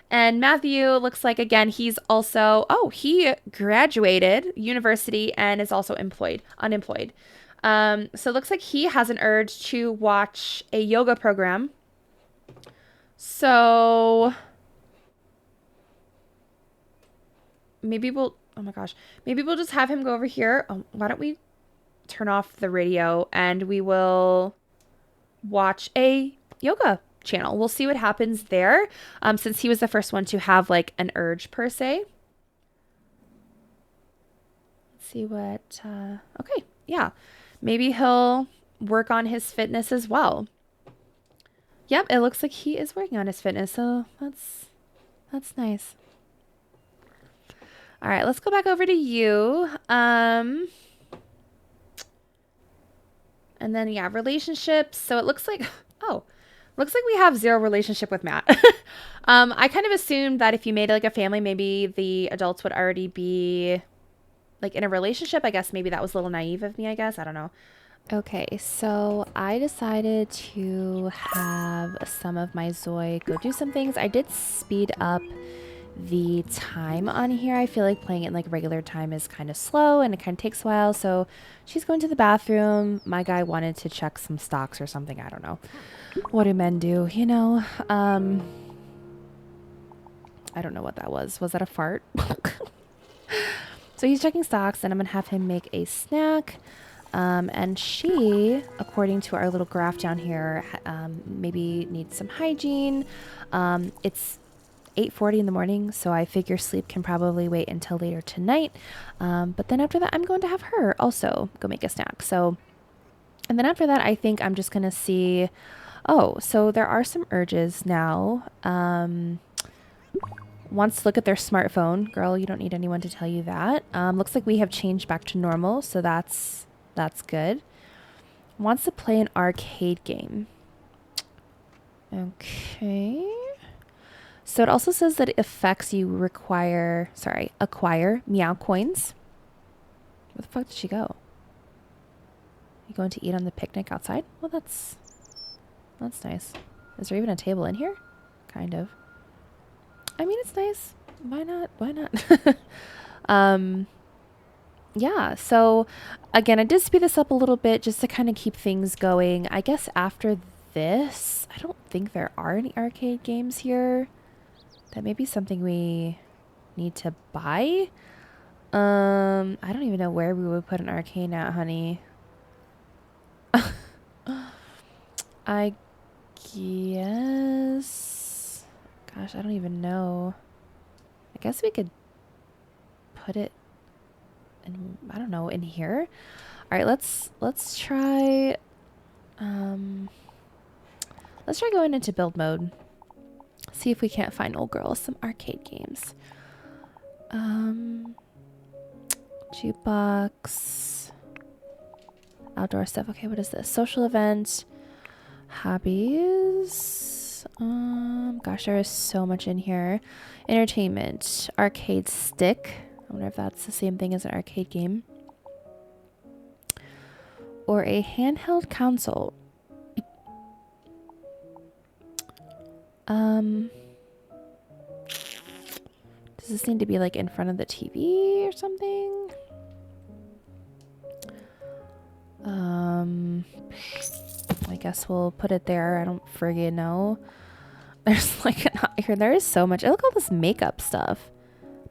And Matthew looks like, again, he's also, oh, he graduated university and is also unemployed. So it looks like he has an urge to watch a yoga program. So maybe we'll, oh my gosh, maybe we'll just have him go over here. Oh, why don't we turn off the radio and we will watch a yoga channel. We'll see what happens there, since he was the first one to have like an urge per se. Let's see what, okay, yeah. Maybe he'll work on his fitness as well. Yep, it looks like he is working on his fitness, so that's nice. All right, let's go back over to you. And then, yeah, relationships. So it looks like, oh, looks like we have zero relationship with Matt. I kind of assumed that if you made like a family, maybe the adults would already be like in a relationship. I guess maybe that was a little naive of me, I guess. I don't know. Okay, so I decided to have some of my Zoi go do some things. I did speed up the time on here. I feel like playing it in like regular time is kind of slow and it kind of takes a while. So she's going to the bathroom. My guy wanted to check some stocks or something. I don't know. What do men do? You know, I don't know what that was. Was that a fart? So he's checking stocks and I'm going to have him make a snack. And she, according to our little graph down here, maybe needs some hygiene. It's 8:40 in the morning, so I figure sleep can probably wait until later tonight. But then after that, I'm going to have her also go make a snack. So, and then after that, I think I'm just going to see, oh, so there are some urges now. Wants to look at their smartphone. Girl, you don't need anyone to tell you that. Looks like we have changed back to normal, so that's good. Wants to play an arcade game. Okay. So it also says that it affects you acquire meow coins. Where the fuck did she go? You going to eat on the picnic outside? Well, that's nice. Is there even a table in here? Kind of. I mean, it's nice. Why not? Why not? Yeah, so again, I did speed this up a little bit just to kind of keep things going. I guess after this, I don't think there are any arcade games here. That may be something we need to buy. I don't even know where we would put an arcade at, honey. I guess... Gosh, I don't even know. I guess we could put it in, I don't know, in here. All right, let's try going into build mode. See if we can't find old girl some arcade games. Jukebox, outdoor stuff. Okay, what is this? Social event, hobbies. Gosh, there is so much in here. Entertainment, arcade stick. I wonder if that's the same thing as an arcade game. Or a handheld console. Does this need to be like in front of the TV or something? I guess we'll put it there. I don't friggin' know. There's like there is so much. Look at all this makeup stuff.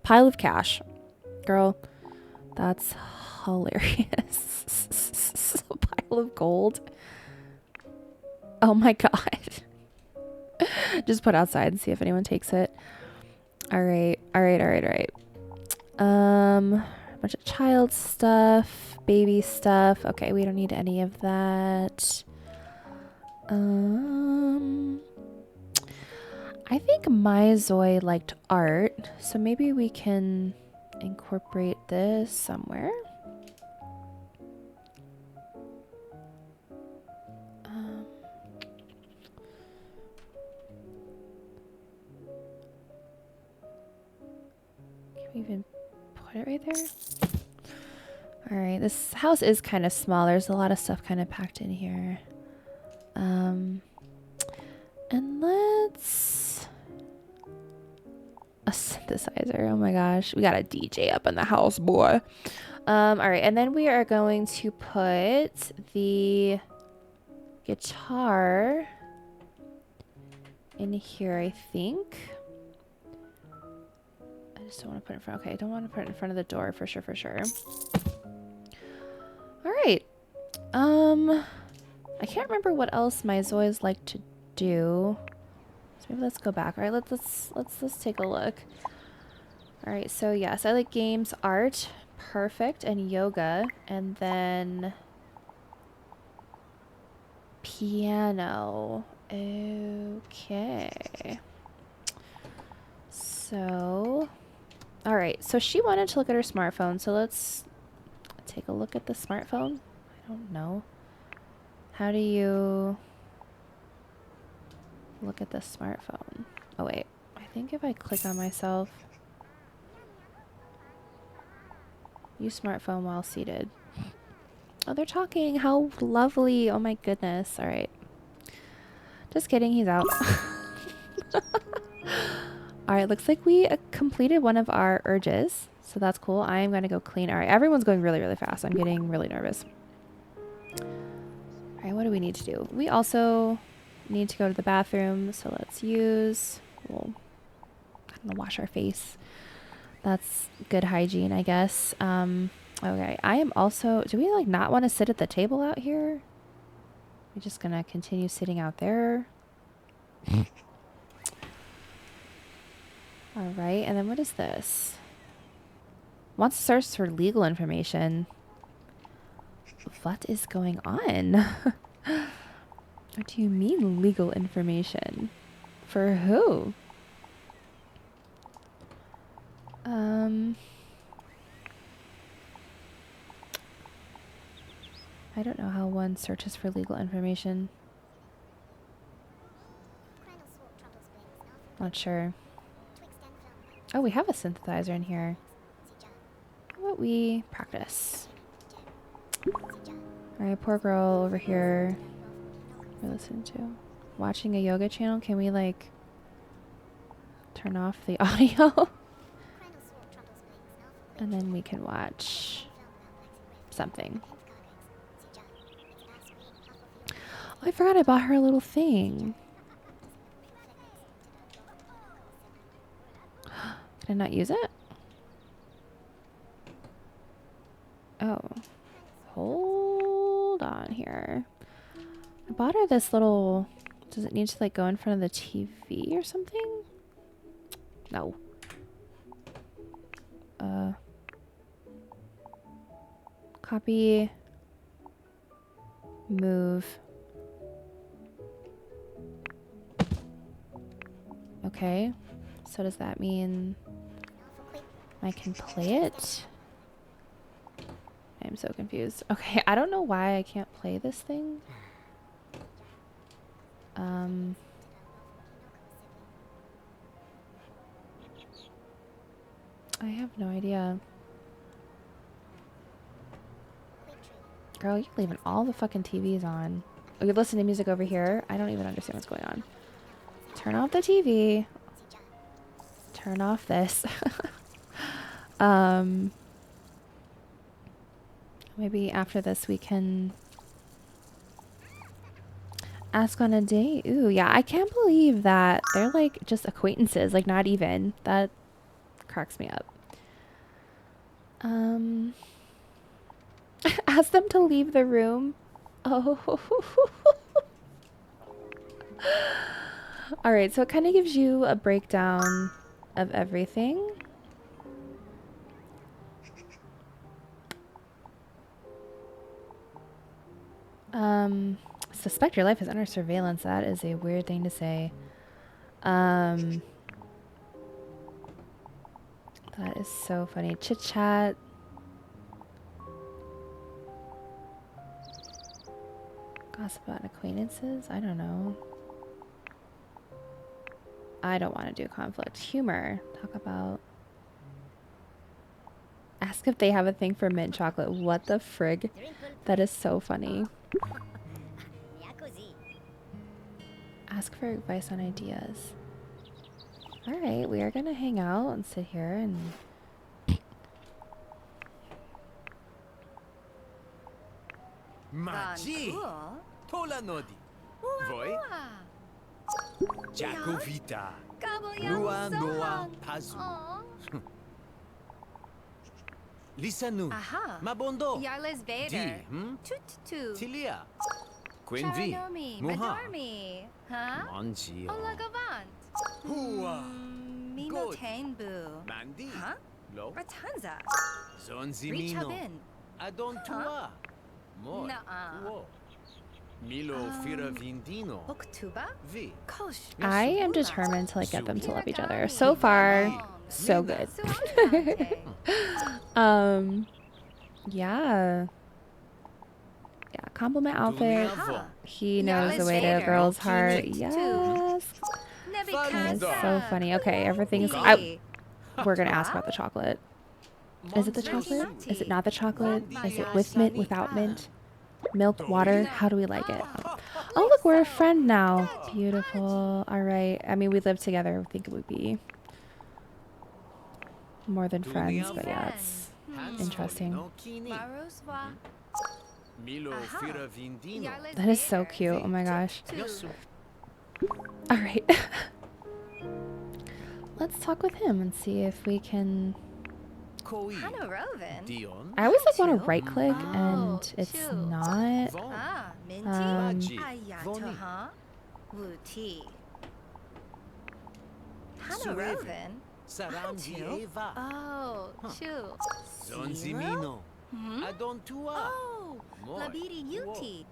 Pile of cash. Girl, that's hilarious. A pile of gold. Oh my god. Just put outside and see if anyone takes it. All right. A bunch of child stuff, baby stuff. Okay, we don't need any of that. I think my Zoi liked art, so maybe we can incorporate this somewhere. Can we even put it right there? All right, this house is kind of small. There's a lot of stuff kind of packed in here. And let's... a synthesizer. Oh my gosh. We got a DJ up in the house, boy. All right, and then we are going to put the guitar in here, I think. I just don't want to put it in front. Okay, I don't want to put it in front of the door for sure, All right. I can't remember what else my Zois like to do. So maybe let's go back. All right, let's take a look. All right, so yes, I like games, art, Perfect. And yoga. And then piano. Okay. So, all right. So she wanted to look at her smartphone. So let's take a look at the smartphone. I don't know. How do you look at the smartphone? Oh, wait. I think if I click on myself. Use smartphone while seated. Oh, they're talking. How lovely. Oh, my goodness. All right. Just kidding. He's out. All right. Looks like we completed one of our urges. So that's cool. I am going to go clean. All right. Everyone's going really, really fast. I'm getting really nervous. All right. What do we need to do? We also need to go to the bathroom. So let's use, well, I don't know, wash our face. That's good hygiene, I guess. Okay. I am also, do we like not want to sit at the table out here? We're just going to continue sitting out there. All right. And then what is this? Wants to search for legal information. What is going on? What do you mean legal information? For who? I don't know how one searches for legal information. Not sure. Oh, we have a synthesizer in here. How about we practice? Alright, poor girl over here. We're listening to. Watching a yoga channel. Can we, like, turn off the audio? And then we can watch something. Oh, I forgot I bought her a little thing. Can I not use it? Oh. Hold on here. I bought her this little... Does it need to like go in front of the TV or something? No. Copy. Move. Okay. So does that mean I can play it? I'm so confused. Okay, I don't know why I can't play this thing. I have no idea. Girl, you're leaving all the fucking TVs on. Oh, you're listening to music over here? I don't even understand what's going on. Turn off the TV. Turn off this. Maybe after this we can ask on a date. Ooh, yeah, I can't believe that they're like just acquaintances, like not even. That cracks me up. Ask them to leave the room. Oh. All right, so it kind of gives you a breakdown of everything. Suspect your life is under surveillance. That is a weird thing to say. That is so funny. Chit chat. Gossip about acquaintances? I don't know. I don't want to do conflict. Humor. Talk about... Ask if they have a thing for mint chocolate. What the frig? That is so funny. Ask for advice on ideas. Alright, we are going to hang out and sit here and...
Maci, tola nodi. Voi? Jacovita. Lua noa pazu. Lisanu. Mabondo.
Yarles
Di,
Vader. Tututu.
Tilia. Quinvi.
Charanomi.
Muha.
Madormi. Huh?
Monzio.
Olagavant.
Hua.
Mino
Good.
Tenbu.
Mandi.
Huh?
Lo.
Ratanza.
Zonzimino.
Rechabin.
Adon tua. Moi.
Nuh-uh.
Uo. Milo fira vindino.
Oktuba.
Vi.
Kosh.
I am
Yasubula.
determined to like get them to love each other.
Hiragami.
So far, so
Mina.
good.
Suayante.
Yeah. Yeah, compliment outfit.
Dumiavo.
He
Yeah,
knows the
let's
way to a
see.
girl's
Okay,
heart.
two.
Yes. That is so funny. Okay, everything's... we're going to ask about the chocolate. Is it the chocolate? Is it not the chocolate? Is it with mint, without mint? Milk, water? How do we like it? Oh, look, we're a friend now. Beautiful. All right. I mean, we live together. I think it would be more than friends, but yeah, it's interesting.
Milo fira vindino.
That is so cute. Oh my gosh.
Yasu.
All right. Let's talk with him and see if we can...
Koi.
Hanaroven.
Dion.
I always like want to
Two?
right click
Oh,
and it's
two.
not...
Von.
Minty.
Maji.
Hayato,
Voni.
huh? Wuti.
Sueve.
Hanaroven.
Sarambi
Two?
Eva.
Oh, two.
Zonzimino. Adon tua.
Oh,
Moi.
Labiri Yuti.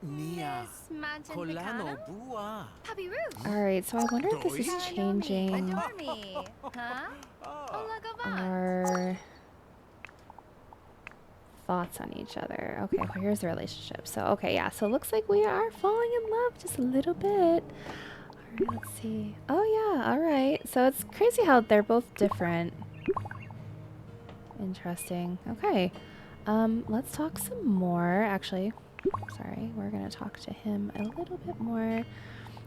Mia.
Miss
Colano
Magent
bua.
Papi Roof.
All right, so I wonder if this is changing
Adore me. Huh? Hola Gavan.
our thoughts on each other. Okay, well, here's the relationship. So, okay, yeah, so it looks like we are falling in love just a little bit. All right, let's see. Oh, yeah, all right. So it's crazy how they're both different. Interesting. Okay, let's talk some more. Actually, sorry, we're gonna talk to him a little bit more.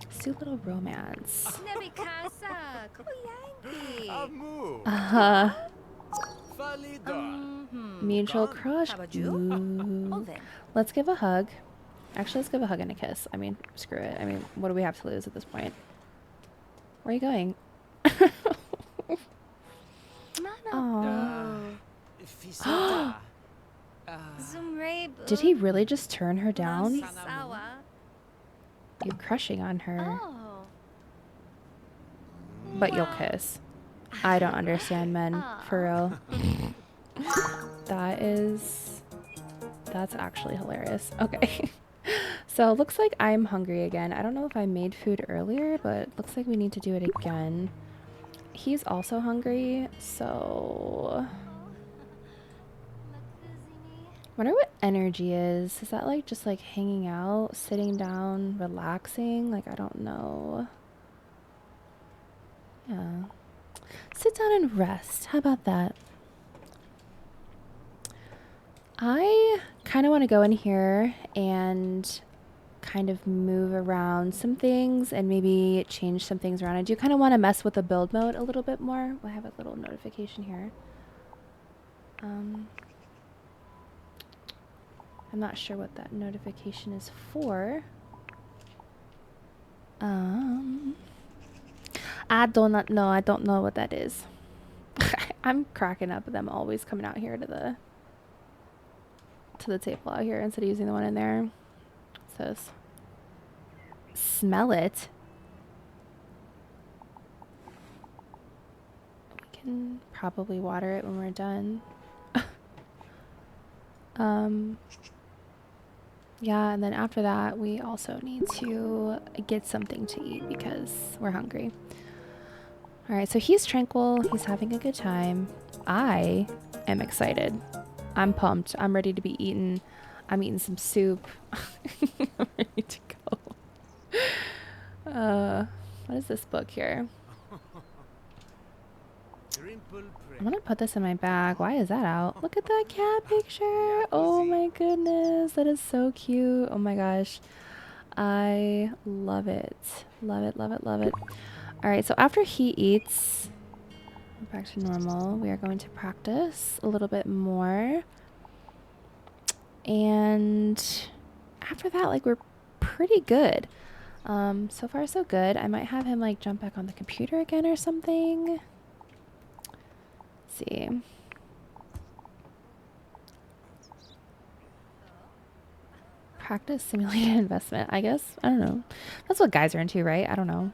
Let's do a little romance.
Nebikasa. Kuyanki.
Amu. Valida.
Mutual crush.
How about you?
Ooh.
Oven.
Let's give a hug. Actually, let's give a hug and a kiss. I mean, screw it. I mean, what do we have to lose at this point? Where are you going? Aww.
Fisita.
Zumrabe.
Did he really just turn her down?
Sawa.
You're crushing on her,
Oh.
but you'll kiss. I don't understand men, for real. That's actually hilarious. Okay. So looks like I'm hungry again. I don't know if I made food earlier, but looks like we need to do it again. He's also hungry, so... Wonder what energy is. Is that like just like hanging out, sitting down, relaxing? Like, I don't know. Yeah. Sit down and rest. How about that? I kind of want to go in here and kind of move around some things and maybe change some things around. I do kind of want to mess with the build mode a little bit more. I have a little notification here. I'm not sure what that notification is for. I do not know. I don't know what that is. I'm cracking up at them always coming out here to the table out here instead of using the one in there. What's this? Smell it. We can probably water it when we're done. Yeah, and then after that, we also need to get something to eat because we're hungry. All right, so he's tranquil. He's having a good time. I am excited. I'm pumped. I'm ready to be eaten. I'm eating some soup. I'm ready to go. What is this book here? I'm gonna put this in my bag. Why is that out? Look at that cat picture. Oh my goodness. That is so cute. Oh my gosh. I love it. Love it, love it, love it. All right, so after he eats, back to normal, we are going to practice a little bit more. And after that, like, we're pretty good. So far so good. I might have him like jump back on the computer again or something. See. Practice simulated investment, I guess. I don't know. That's what guys are into, right? I don't know.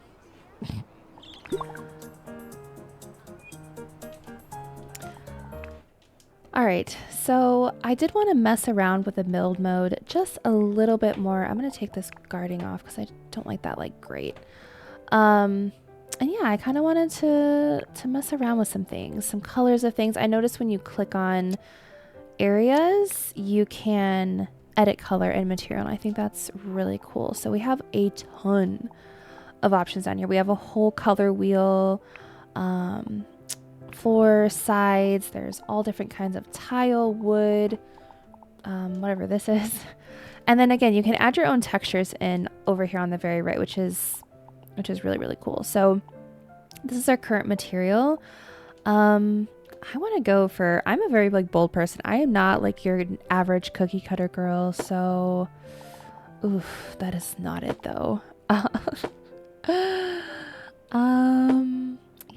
All right, so I did want to mess around with the build mode just a little bit more. I'm going to take this guarding off because I don't like that like great. And yeah, I kind of wanted to mess around with some things, some colors of things. I noticed when you click on areas, you can edit color and material, and I think that's really cool. So we have a ton of options down here. We have a whole color wheel, floor, sides, there's all different kinds of tile, wood, whatever this is. And then again, you can add your own textures in over here on the very right, which is really, really cool. So this is our current material. I want to go for, I'm a very like bold person. I am not like your average cookie cutter girl. So, oof, that is not it though.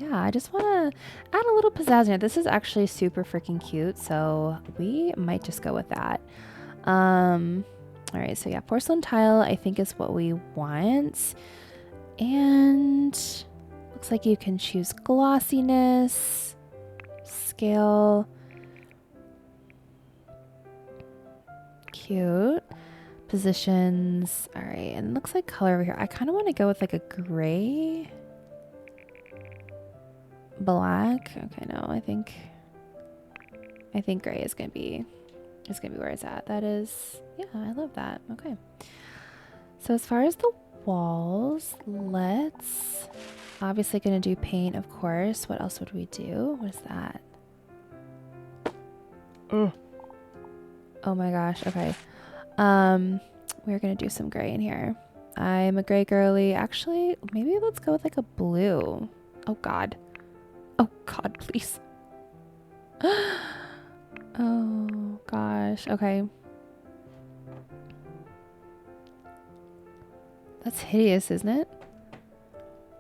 Yeah, I just want to add a little pizzazz in here. This is actually super freaking cute. So we might just go with that. All right. So yeah, porcelain tile, I think is what we want. And looks like you can choose glossiness, scale, cute, positions. All right, and it looks like color over here. I kind of want to go with like a gray, black. Okay, no, I think gray is gonna be where it's at. That is, yeah, I love that. Okay, so as far as the walls, let's obviously gonna do paint, of course. What else would we do? What is that? Oh my gosh. Okay. We're gonna do some gray in here. I'm a gray girly. Actually, maybe let's go with like a blue. Oh god. Oh god, please. Oh gosh. Okay. That's hideous, isn't it?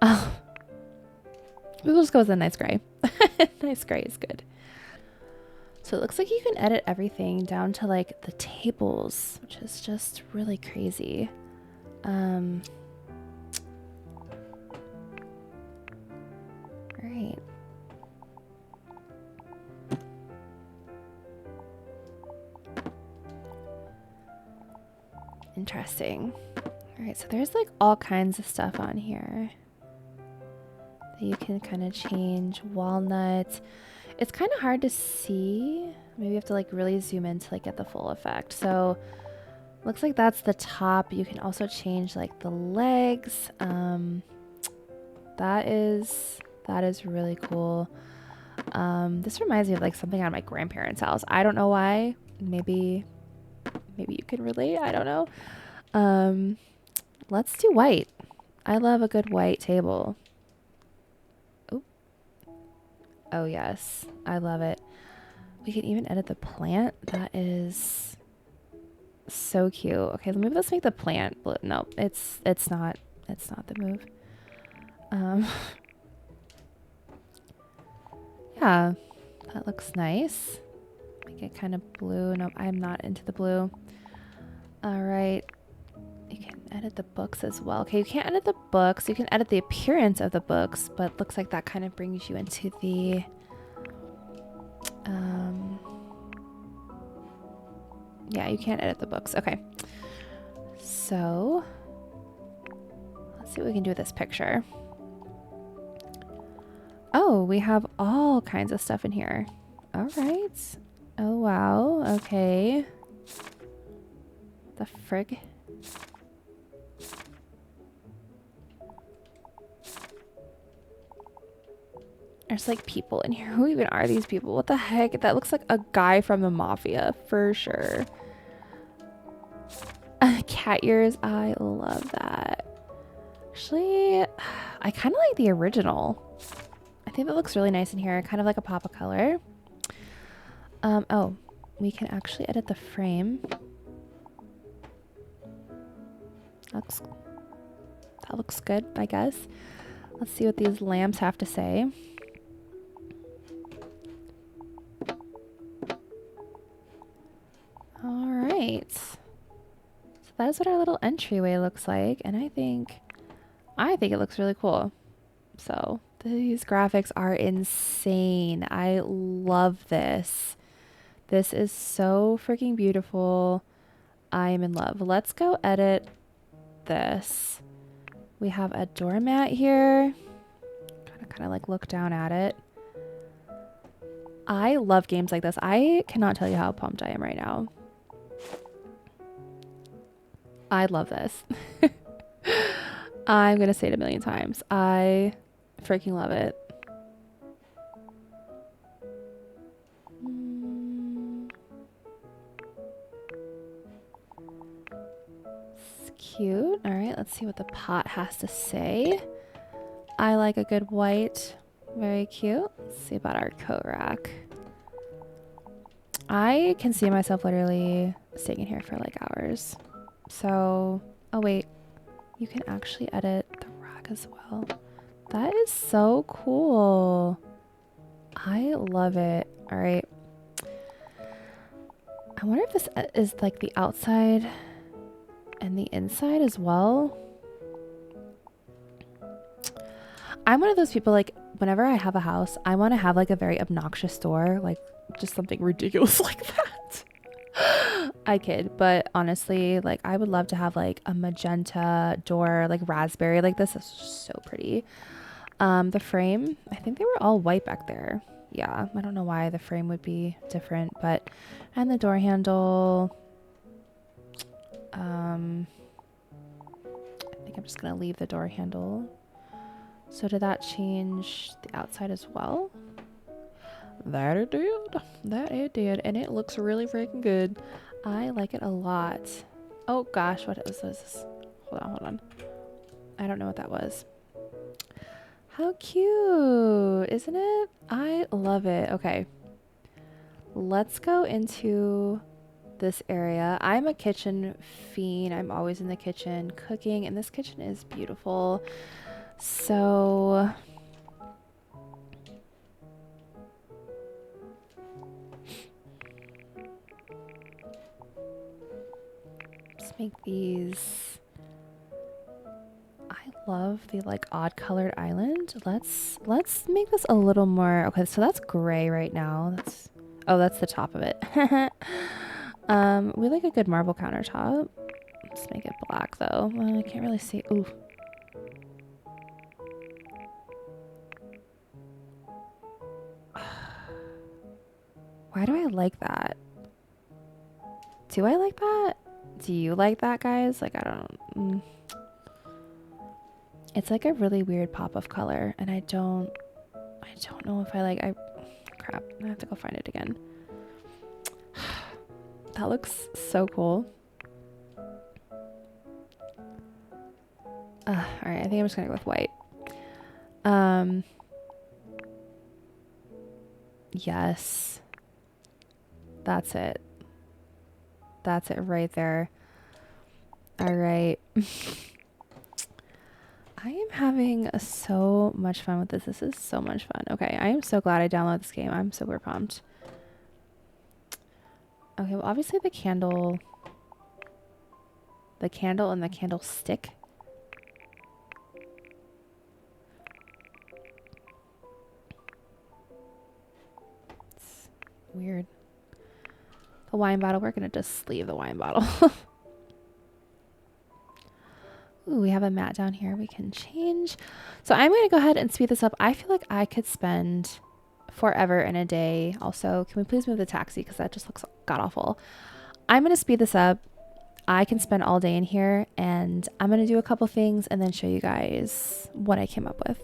Oh. We'll just go with a nice gray. Nice gray is good. So it looks like you can edit everything down to like the tables, which is just really crazy. All right. Interesting. All right, so there's like all kinds of stuff on here that you can kind of change. Walnut. It's kind of hard to see. Maybe you have to like really zoom in to like get the full effect. So looks like that's the top. You can also change like the legs. That is really cool. This reminds me of like something on my grandparents' house. I don't know why. Maybe you can relate. I don't know. Let's do white. I love a good white table. Oh yes, I love it. We can even edit the plant. That is so cute. Okay, maybe let's make the plant blue. No, it's not the move. Yeah, that looks nice. Make it kind of blue. No, I'm not into the blue. All right. You can edit the books as well. Okay, you can't edit the books. You can edit the appearance of the books, but looks like that kind of brings you into the yeah, you can't edit the books. Okay. So let's see what we can do with this picture. Oh, we have all kinds of stuff in here. All right. Oh wow. Okay. The frig. There's like people in here. Who even are these people? What the heck? That looks like a guy from the mafia for sure. Cat ears. I love that. Actually, I kind of like the original. I think that looks really nice in here. Kind of like a pop of color. Oh, we can actually edit the frame. That looks good, I guess. Let's see what these lamps have to say. All right. So that is what our little entryway looks like, and I think it looks really cool. So these graphics are insane. I love this. This is so freaking beautiful. I am in love. Let's go edit this. We have a doormat here. Kind of like look down at it. I love games like this. I cannot tell you how pumped I am right now. I love this. I'm gonna say it a million times. I freaking love it. It's cute. All right, let's see what the pot has to say. I like a good white. Very cute. Let's see about our coat rack. I can see myself literally staying in here for like hours. So, oh wait, you can actually edit the rack as well. That is so cool. I love it. All right. I wonder if this is like the outside and the inside as well. I'm one of those people, like, whenever I have a house, I want to have like a very obnoxious door, like just something ridiculous like that. I kid, but honestly, like I would love to have like a magenta door, like raspberry, like this is so pretty. The frame, I think they were all white back there. Yeah, I don't know why the frame would be different, but, and the door handle, I think I'm just gonna leave the door handle. So did that change the outside as well? That it did. That it did. And it looks really freaking good. I like it a lot. Oh gosh, what was this? Hold on, hold on. I don't know what that was. How cute, isn't it? I love it. Okay. Let's go into this area. I'm a kitchen fiend. I'm always in the kitchen cooking, and this kitchen is beautiful. So let's make these. I love the like odd colored island. Let's make this a little more. Okay, so that's gray right now. That's the top of it. We like a good marble countertop. Let's make it black though. I can't really see. Ooh. Why do I like that? Do I like that? Do you like that, guys? Like, I don't. It's like a really weird pop of color, and I don't know if I like. Crap. I have to go find it again. That looks so cool. All right. I think I'm just gonna go with white. Yes. That's it. That's it right there. All right. I am having so much fun with this. This is so much fun. Okay, I am so glad I downloaded this game. I'm super pumped. Okay, well, obviously the candle and the candlestick. It's weird. The wine bottle, we're gonna just leave the wine bottle. Ooh, we have a mat down here we can change. So I'm going to go ahead and speed this up. I feel like I could spend forever in a day. Also, can we please move the taxi? Because that just looks god awful. I'm going to speed this up. I can spend all day in here, and I'm going to do a couple things and then show you guys what I came up with.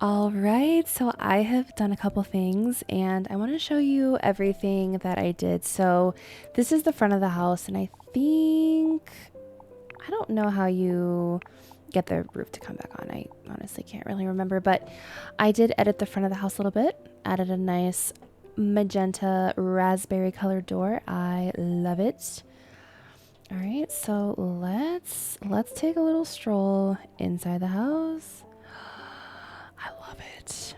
All right, so I have done a couple things and I want to show you everything that I did. So this is the front of the house and I think, I don't know how you get the roof to come back on. I honestly can't really remember, but I did edit the front of the house a little bit, added a nice magenta raspberry colored door. I love it. All right, so let's take a little stroll inside the house. I love it.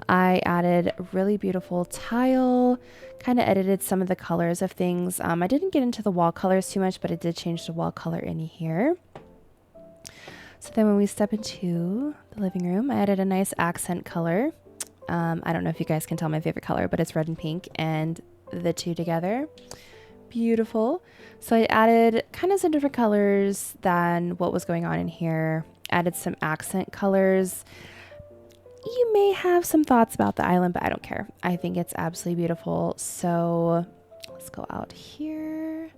I added really beautiful tile, kind of edited some of the colors of things. I didn't get into the wall colors too much, but I did change the wall color in here. So then when we step into the living room, I added a nice accent color. I don't know if you guys can tell my favorite color, but it's red and pink, and the two together. Beautiful. So I added kind of some different colors than what was going on in here. Added some accent colors. You may have some thoughts about the island, but I don't care. I think it's absolutely beautiful. So let's go out here.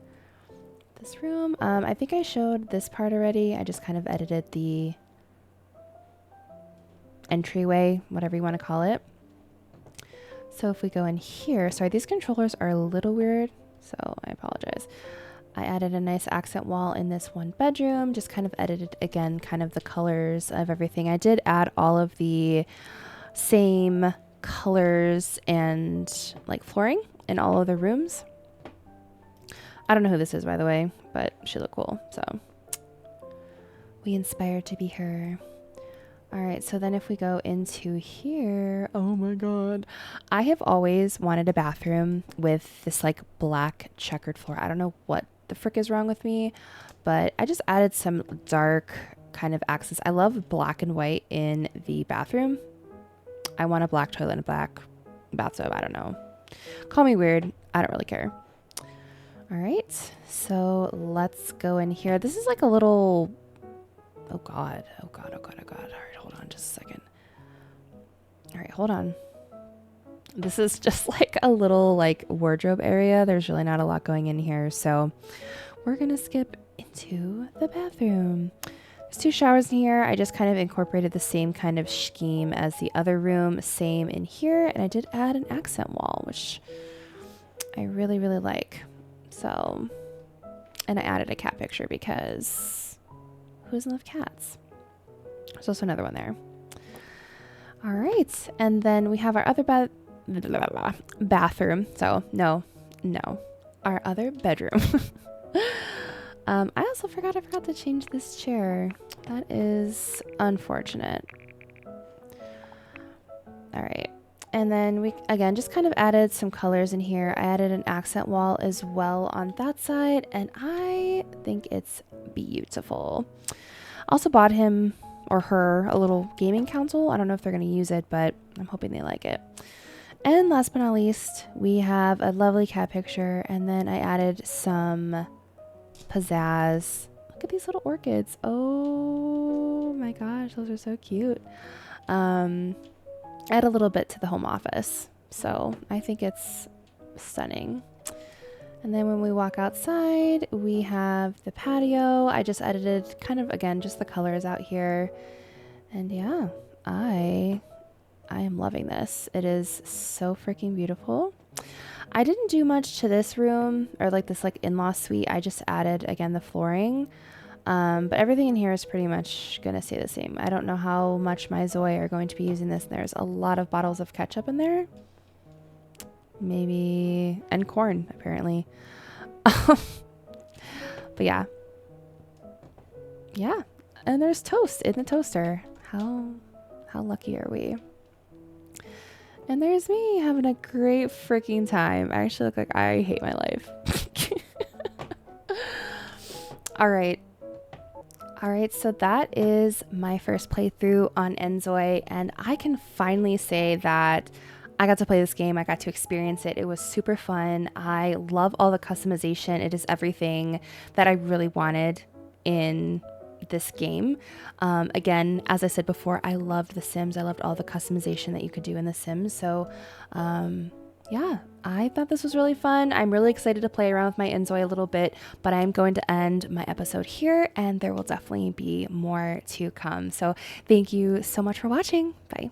This room. I think I showed this part already. I just kind of edited the entryway, whatever you want to call it. So if we go in here, sorry, these controllers are a little weird, so I apologize. I added a nice accent wall in this one bedroom, just kind of edited again, kind of the colors of everything. I did add all of the same colors and like flooring in all of the rooms. I don't know who this is, by the way, but she looked cool, so we inspired to be her. All right, so then if we go into here, oh my God. I have always wanted a bathroom with this like black checkered floor. I don't know what the frick is wrong with me, but I just added some dark kind of accents. I love black and white in the bathroom. I want a black toilet and a black bathtub. I don't know. Call me weird. I don't really care. All right, so let's go in here. This is like a little, oh God. All right, hold on just a second. All right, hold on. This is just like a little like wardrobe area. There's really not a lot going in here. So we're going to skip into the bathroom. There's 2 showers in here. I just kind of incorporated the same kind of scheme as the other room. Same in here. And I did add an accent wall, which I really, really like. So, and I added a cat picture because who doesn't love cats? There's also another one there. All right. And then we have our other bathroom. So no, our other bedroom. I also forgot to change this chair. That is unfortunate. All right. And then we, again, just kind of added some colors in here. I added an accent wall as well on that side, and I think it's beautiful. Also bought him or her a little gaming console. I don't know if they're going to use it, but I'm hoping they like it. And last but not least, we have a lovely cat picture, and then I added some pizzazz. Look at these little orchids. Oh my gosh, those are so cute. Add a little bit to the home office. So I think it's stunning. And then when we walk outside, we have the patio. I just edited kind of, again, just the colors out here. And yeah, I am loving this. It is so freaking beautiful. I didn't do much to this room or like this like in-law suite. I just added, again, the flooring. But everything in here is pretty much going to stay the same. I don't know how much my Zoe are going to be using this. There's a lot of bottles of ketchup in there. Maybe, and corn, apparently. But yeah. Yeah. And there's toast in the toaster. How lucky are we? And there's me having a great freaking time. I actually look like I hate my life. All right. All right, so that is my first playthrough on INZOI, and I can finally say that I got to play this game. I got to experience it. It was super fun. I love all the customization. It is everything that I really wanted in this game. Again, as I said before, I loved The Sims. I loved all the customization that you could do in The Sims. So yeah, I thought this was really fun. I'm really excited to play around with my INZOI a little bit, but I'm going to end my episode here, and there will definitely be more to come. So thank you so much for watching. Bye.